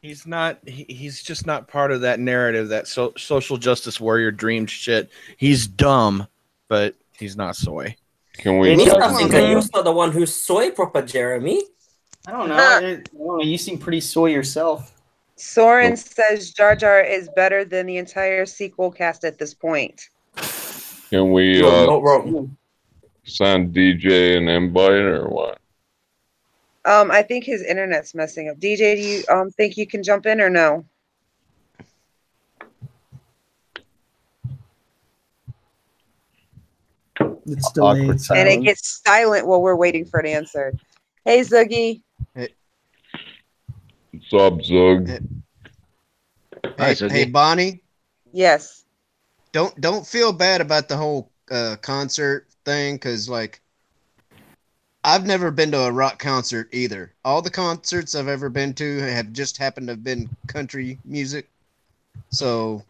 He's not. He's just not part of that narrative, that social justice warrior dream shit. He's dumb, but he's not soy. Can we? You're not the one who's soy proper, Jeremy. I don't know. You seem pretty soy yourself. Soren says Jar Jar is better than the entire sequel cast at this point. Can we not wrong. send DJ an invite or what? I think his internet's messing up. DJ, do you think you can jump in or no? It's delayed. And it gets silent while we're waiting for an answer. Hey, Zoogie. What's up, Zug? Hey, Bonnie. Yes. Don't feel bad about the whole concert thing, because like I've never been to a rock concert either. All the concerts I've ever been to have just happened to have been country music. So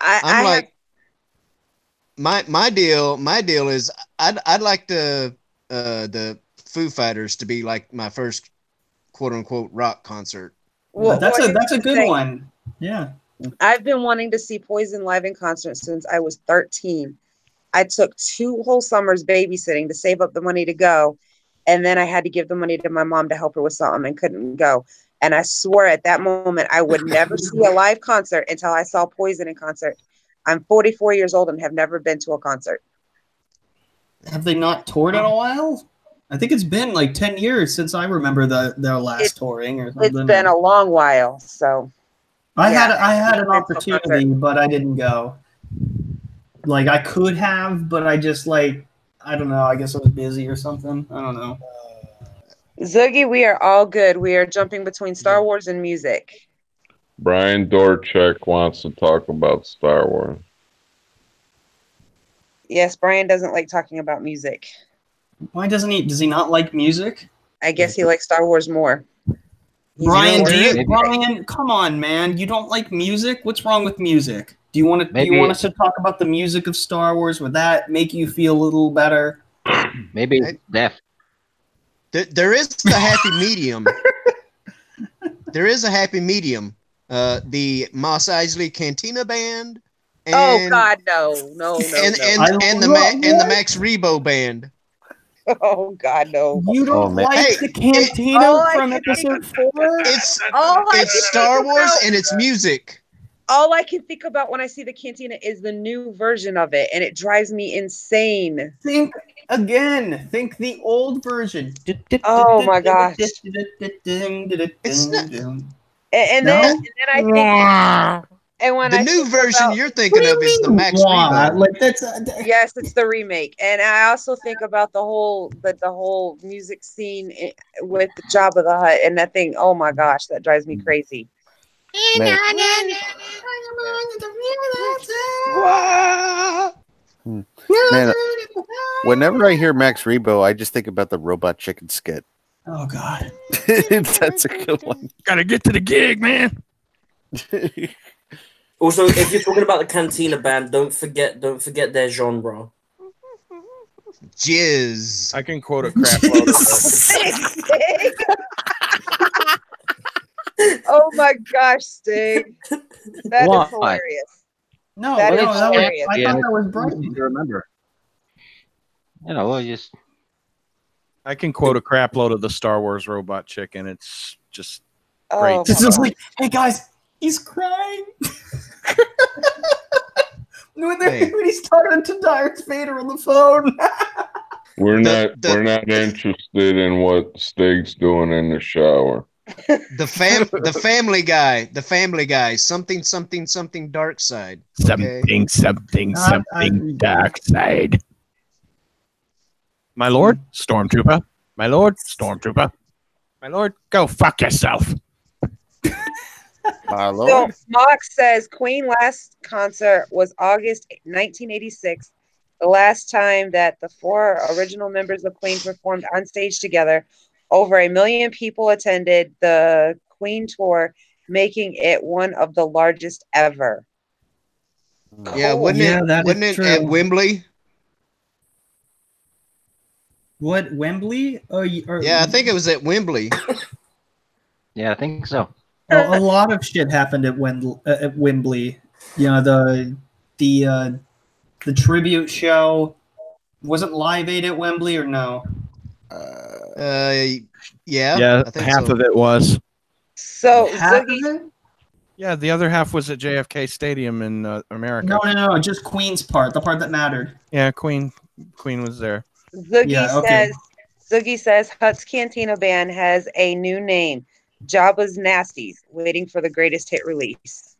I'm like, my deal is I'd like the Foo Fighters to be like my first quote unquote rock concert. Well, that's a good one. Yeah. I've been wanting to see Poison live in concert since I was 13. I took 2 whole summers babysitting to save up the money to go. And then I had to give the money to my mom to help her with something and couldn't go. And I swore at that moment I would never see a live concert until I saw Poison in concert. I'm 44 years old and have never been to a concert. Have they not toured in a while? I think it's been like 10 years since I remember their last touring or something. It's been a long while, so... I had an opportunity, but I didn't go. Like I could have, but I just I don't know. I guess I was busy or something. I don't know. Zoogie, we are all good. We are jumping between Star Wars and music. Brian Dorchek wants to talk about Star Wars. Yes, Brian doesn't like talking about music. Why doesn't he? Does he not like music? I guess he likes Star Wars more. Brian, come on, man. You don't like music? What's wrong with music? Do you want us to talk about the music of Star Wars? Would that make you feel a little better? Maybe deaf. There is a happy medium. There is a happy medium. The Mos Eisley Cantina Band. And, oh God, no. And the Max Rebo Band. Oh God, no! You don't like the Cantina from episode 4? It's Star Wars and it's music. All I can think about when I see the Cantina is the new version of it, and it drives me insane. Think again. Think the old version. Oh my gosh! It's not. And then I think. And when the new version you're thinking of is the Max Rebo. Like that's yes, it's the remake. And I also think about the whole music scene with Jabba the Hutt and that thing. Oh my gosh, that drives me crazy. Man, whenever I hear Max Rebo, I just think about the Robot Chicken skit. Oh God, that's a good one. Gotta get to the gig, man. Also, if you're talking about the Cantina Band, don't forget their genre. Jizz. I can quote a crap load of Oh my gosh, Stig. That Why? is hilarious. no, That no, is that was, hilarious. I Yeah. thought that was Brighton. You remember? You know, well, just I can quote a crap load of the Star Wars Robot Chicken. It's just Oh, great. It's just like, hey guys, he's crying. when he's talking to Darth Vader on the phone. We're not interested in what Stig's doing in the shower. The Family Guy, something dark side. Something dark side. My lord, Stormtrooper. My lord, Stormtrooper. My lord, go fuck yourself. My So lord. Mock says Queen last concert was August 1986, the last time that the 4 original members of Queen performed on stage together. Over 1 million people attended the Queen tour, making it one of the largest ever. Yeah, Cool. wasn't Yeah, that is it at true. Wembley? What, Wembley? Yeah, I think it was at Wembley. yeah, I think so. A lot of shit happened at Wembley. You know, the tribute show wasn't Live Aid at Wembley or no? Yeah, I think half so. of it was. So Half of Zoogie, it? Yeah, the other half was at JFK Stadium in America. No, just Queen's part, the part that mattered. Yeah, Queen was there. Zoogie Yeah, okay. says Hut's Cantina Band has a new name, Jabba's Nasties, waiting for the greatest hit release.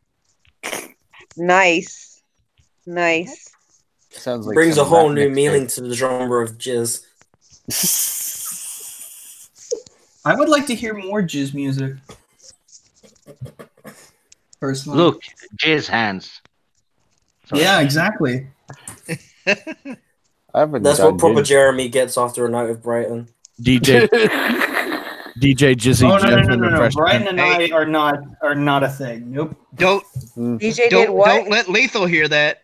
Nice. Sounds like Brings a some whole rap new mixtape. meaning to the genre of jizz. I would like to hear more jizz music. Personally. Look, jizz hands. Sorry. Yeah, exactly. I haven't That's done what proper jizz. Jeremy gets after a night of Brighton. DJ Jizzy Oh Jeff and the no! Fresh Brian Prince. and I are not a thing. Nope. Don't DJ did what? don't let Lethal hear that.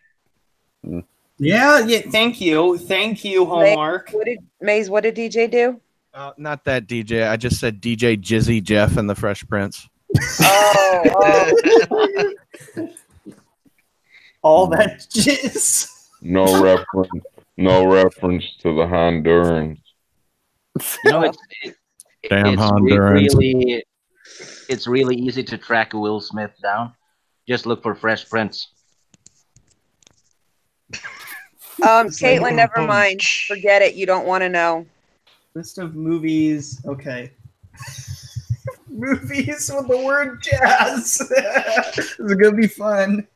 Yeah. Thank you, Hallmark. Maze, what did DJ do? Not that DJ. I just said DJ Jizzy Jeff and the Fresh Prince. Oh. All that jizz. No reference to the Hondurans. You know, Damn it's Hondurans. it's really easy to track Will Smith down. Just look for Fresh Prince. Caitlin, never mind. Forget it. You don't want to know. List of movies. Okay. Movies with the word jazz. This is gonna be fun.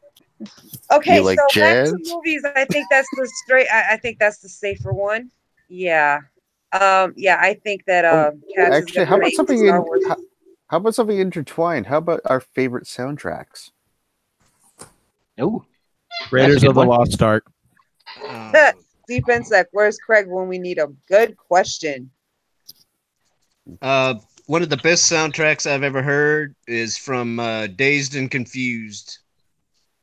Okay, You like so jazz? back to movies. I think that's the straight. I think that's the safer one. Yeah. I think that Cats is Actually, how about great something Star Wars. how about something intertwined? How about our favorite soundtracks? Oh, Raiders of the Lost Ark. Deep Insect. Where's Craig when we need him? Good question. One of the best soundtracks I've ever heard is from Dazed and Confused.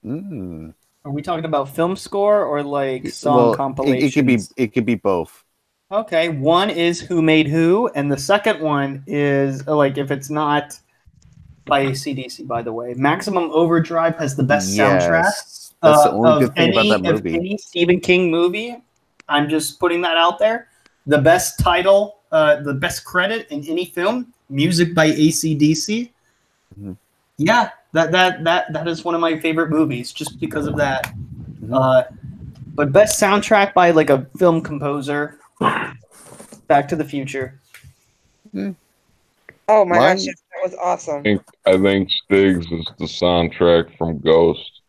Mm. Are we talking about film score or like song compilations? It could be both. Okay, one is Who Made Who, and the second one is like if it's not by AC/DC, by the way. Maximum Overdrive has the best soundtrack. That's the only of good thing about that of movie. any Stephen King movie. I'm just putting that out there. The best title, the best credit in any film, music by AC/DC. Mhm. Yeah, that is one of my favorite movies just because of that. But best soundtrack by like a film composer, Back to the Future. Oh my Mine- gosh, yes, that was awesome. I think Stig's is the soundtrack from Ghost.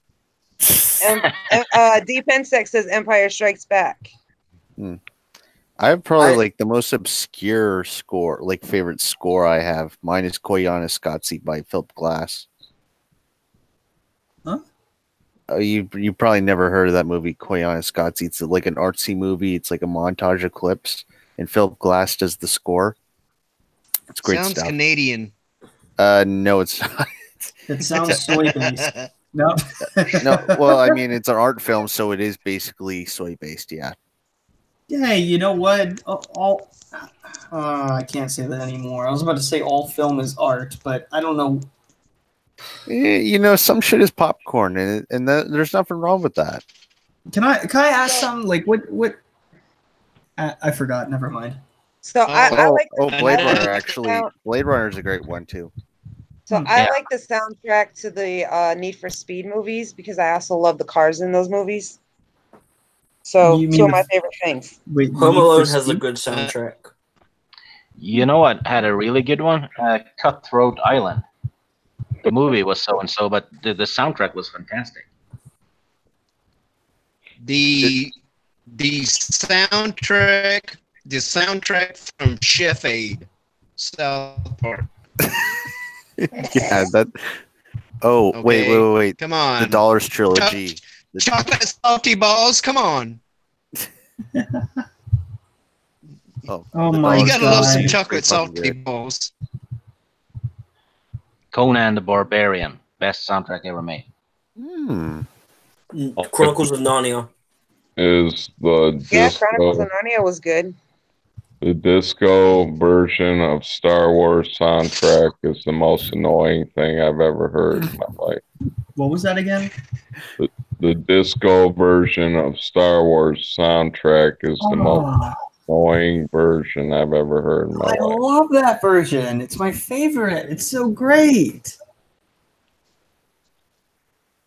Deep Insect says Empire Strikes Back. I have probably like the most obscure score, like favorite score I have. Mine is Koyaanisqatsi by Philip Glass. You probably never heard of that movie, Koyana Scott's. It's like an artsy movie. It's like a montage of clips, and Philip Glass does the score. It's great Sounds stuff. Canadian. No, it's not. It sounds soy-based. No. No, well, I mean, it's an art film, so it is basically soy-based, yeah. Yeah, you know what? I can't say that anymore. I was about to say all film is art, but I don't know. You know, some shit is popcorn, and there's nothing wrong with that. Can I ask something? Like, what? I forgot. Never mind. So I like. Blade Runner actually. Blade Runner is a great one too. So I like the soundtrack to the Need for Speed movies because I also love the cars in those movies. So two of my favorite things. Home Alone has a good soundtrack. You know what had a really good one? Cutthroat Island. The movie was so-and-so, but the soundtrack was fantastic. The soundtrack from Chef Aid, South Park. Yeah, that. Oh, Okay, wait! come on. The Dollars trilogy. Chocolate salty balls. Come on. Oh my god! You gotta love some chocolate salty balls. Conan the Barbarian, best soundtrack ever made. Chronicles of Narnia. Is the Chronicles of Narnia was good. The disco version of Star Wars soundtrack is the most annoying thing I've ever heard in my life. What was that again? The disco version of Star Wars soundtrack is the most annoying version I've ever heard in my I life. love that version. It's my favorite. It's so great.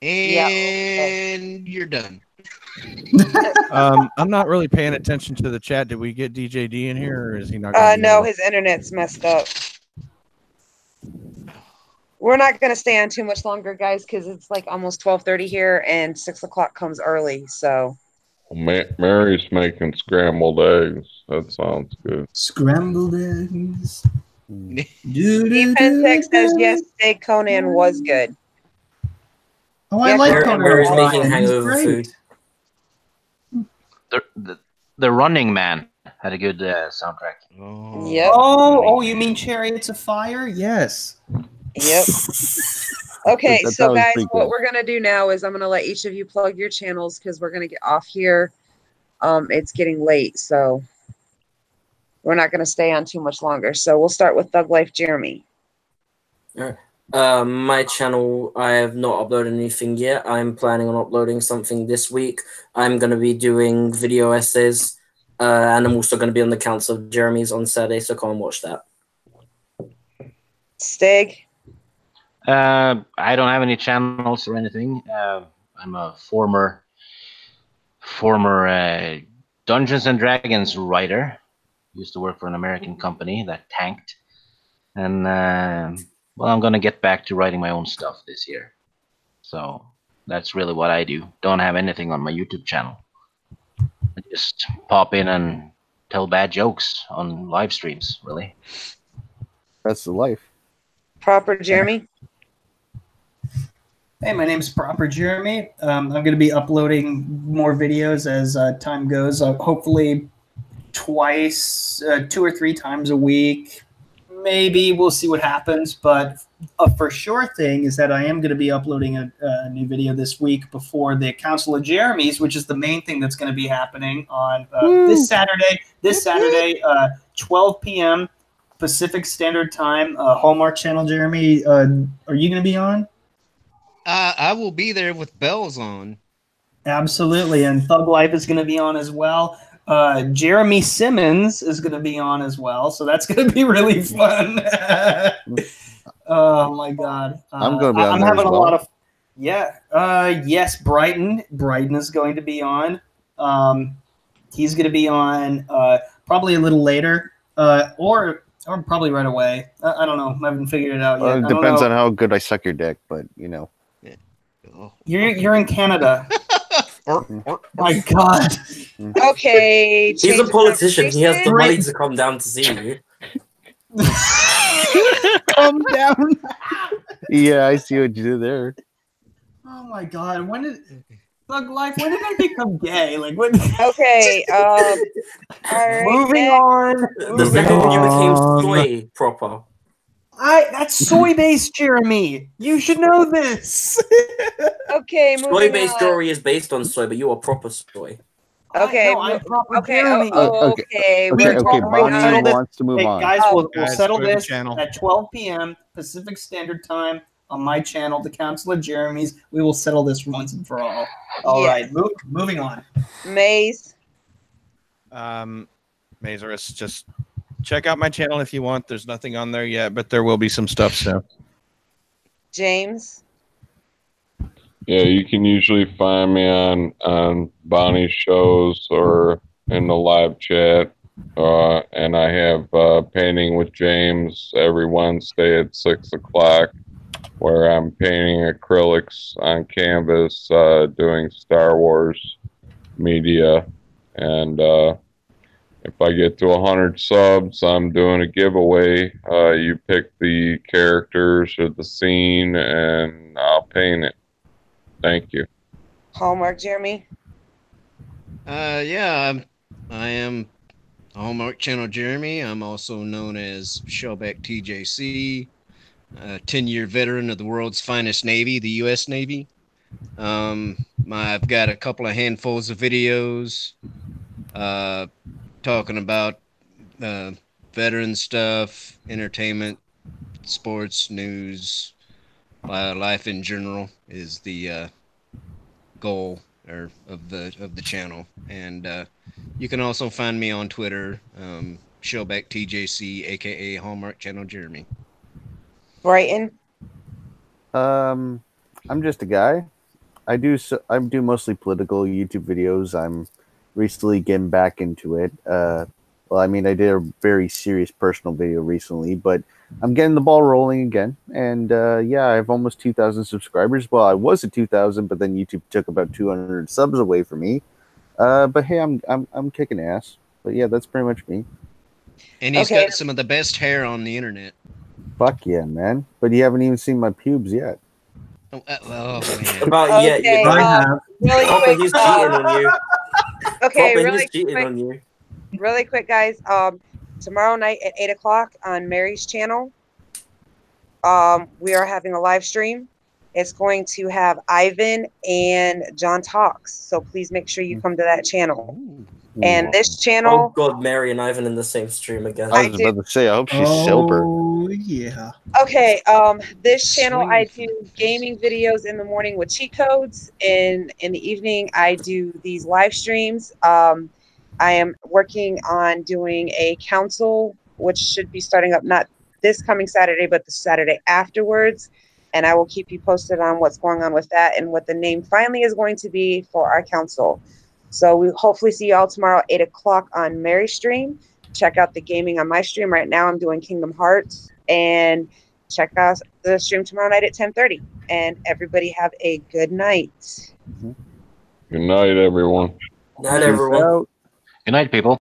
And you're done. I'm not really paying attention to the chat. Did we get DJD in here, or is he not? No, his internet's messed up. We're not going to stay on too much longer, guys, because it's like almost 12:30 here, and 6 o'clock comes early. So Mary's making scrambled eggs. That sounds good. Scrambled eggs. Defense Tech says yes. Steak Conan was good. Oh, I like Conan. Mary's making hangover food. The Running Man had a good soundtrack. Yep. Oh, you mean Chariots of Fire? Yes. Yep. Okay, That so was guys, pretty what good. we're gonna do now is I'm gonna let each of you plug your channels because we're gonna get off here. It's getting late, so we're not gonna stay on too much longer. So we'll start with Thug Life Jeremy. My channel, I have not uploaded anything yet. I'm planning on uploading something this week. I'm going to be doing video essays, and I'm also going to be on the Council of Jeremy's on Saturday, so come and watch that. Stig? I don't have any channels or anything. I'm a former Dungeons and Dragons writer. Used to work for an American company that tanked. And well, I'm going to get back to writing my own stuff this year. So that's really what I do. Don't have anything on my YouTube channel. I just pop in and tell bad jokes on live streams, really. That's the life. Proper Jeremy? Hey, my name's Proper Jeremy. I'm going to be uploading more videos as time goes. Hopefully twice, 2 or 3 times a week. Maybe we'll see what happens, but a for sure thing is that I am going to be uploading a new video this week before the Council of Jeremy's, which is the main thing that's going to be happening on this Saturday, 12 p.m. Pacific Standard Time, Hallmark Channel. Jeremy, are you going to be on? I will be there with bells on. Absolutely, and Thug Life is going to be on as well. Jeremy Simmons is going to be on as well, so that's going to be really fun. Oh my god, I'm going to be on I'm there having as a well. lot of yes. Brighton is going to be on. He's going to be on probably a little later, or probably right away. I don't know. I haven't figured it out yet. It depends on how good I suck your dick, but you know. You're in Canada. My God. Okay. He's a politician. He has the money to come down to see you. Calm down. Yeah, I see what you did there. Oh my god! When did Thug Life? When did I become gay? Like when? Okay. All right, Moving on. The second you became soy proper. That's soy-based, Jeremy. You should know this. Okay, moving Soy-based on. jewelry is based on soy, but you are proper soy. Okay. No, I'm proper Okay. Jeremy. Okay. Okay, We're Bonnie settle this. wants to move on. Guys, we'll Guys, settle go to the this channel. at 12 p.m. Pacific Standard Time on my channel, The Council of Jeremy's. We will settle this once and for all. All right, moving on. Maze. Mazurus, just check out my channel if you want. There's nothing on there yet, but there will be some stuff soon. James. Yeah, you can usually find me on Bonnie's shows or in the live chat. And I have Painting with James every Wednesday at 6 o'clock, where I'm painting acrylics on canvas, doing Star Wars media. And if I get to 100 subs, I'm doing a giveaway. You pick the characters or the scene, and I'll paint it. Thank you. Hallmark Jeremy. Yeah, I am Hallmark Channel Jeremy. I'm also known as Shellback TJC, 10-year veteran of the world's finest Navy, the U.S. Navy. I've got a couple of handfuls of videos talking about veteran stuff, entertainment, sports, news, life in general is the goal of the channel. And you can also find me on Twitter, Shellback TJC, aka Hallmark Channel Jeremy. Brighton. I'm just a guy. I do mostly political YouTube videos. I'm recently getting back into it. Well, I mean, I did a very serious personal video recently, but I'm getting the ball rolling again. And yeah, I have almost 2,000 subscribers. Well, I was at 2,000, but then YouTube took about 200 subs away from me. But hey, I'm kicking ass. But yeah, that's pretty much me. And he's got some of the best hair on the internet. Fuck yeah, man. But you haven't even seen my pubes yet. Oh, man. About Okay, really Papa, quick. he's cheating on you. Okay, Papa, really he's cheating quick. on you. Really quick, guys. Tomorrow night at 8 o'clock on Mary's channel, we are having a live stream. It's going to have Ivan and John Talks. So please make sure you come to that channel. And this channel. Oh God, Mary and Ivan in the same stream again. I was about to say, I hope she's sober. Oh yeah. Okay, this channel I do gaming videos in the morning with cheat codes, and in the evening I do these live streams. I am working on doing a council, which should be starting up not this coming Saturday, but the Saturday afterwards. And I will keep you posted on what's going on with that and what the name finally is going to be for our council. So we hopefully see you all tomorrow at 8 o'clock on Mary's stream. Check out the gaming on my stream. Right now I'm doing Kingdom Hearts. And check out the stream tomorrow night at 10:30. And everybody have a good night. Good night, everyone. Night, everyone. Good night, people.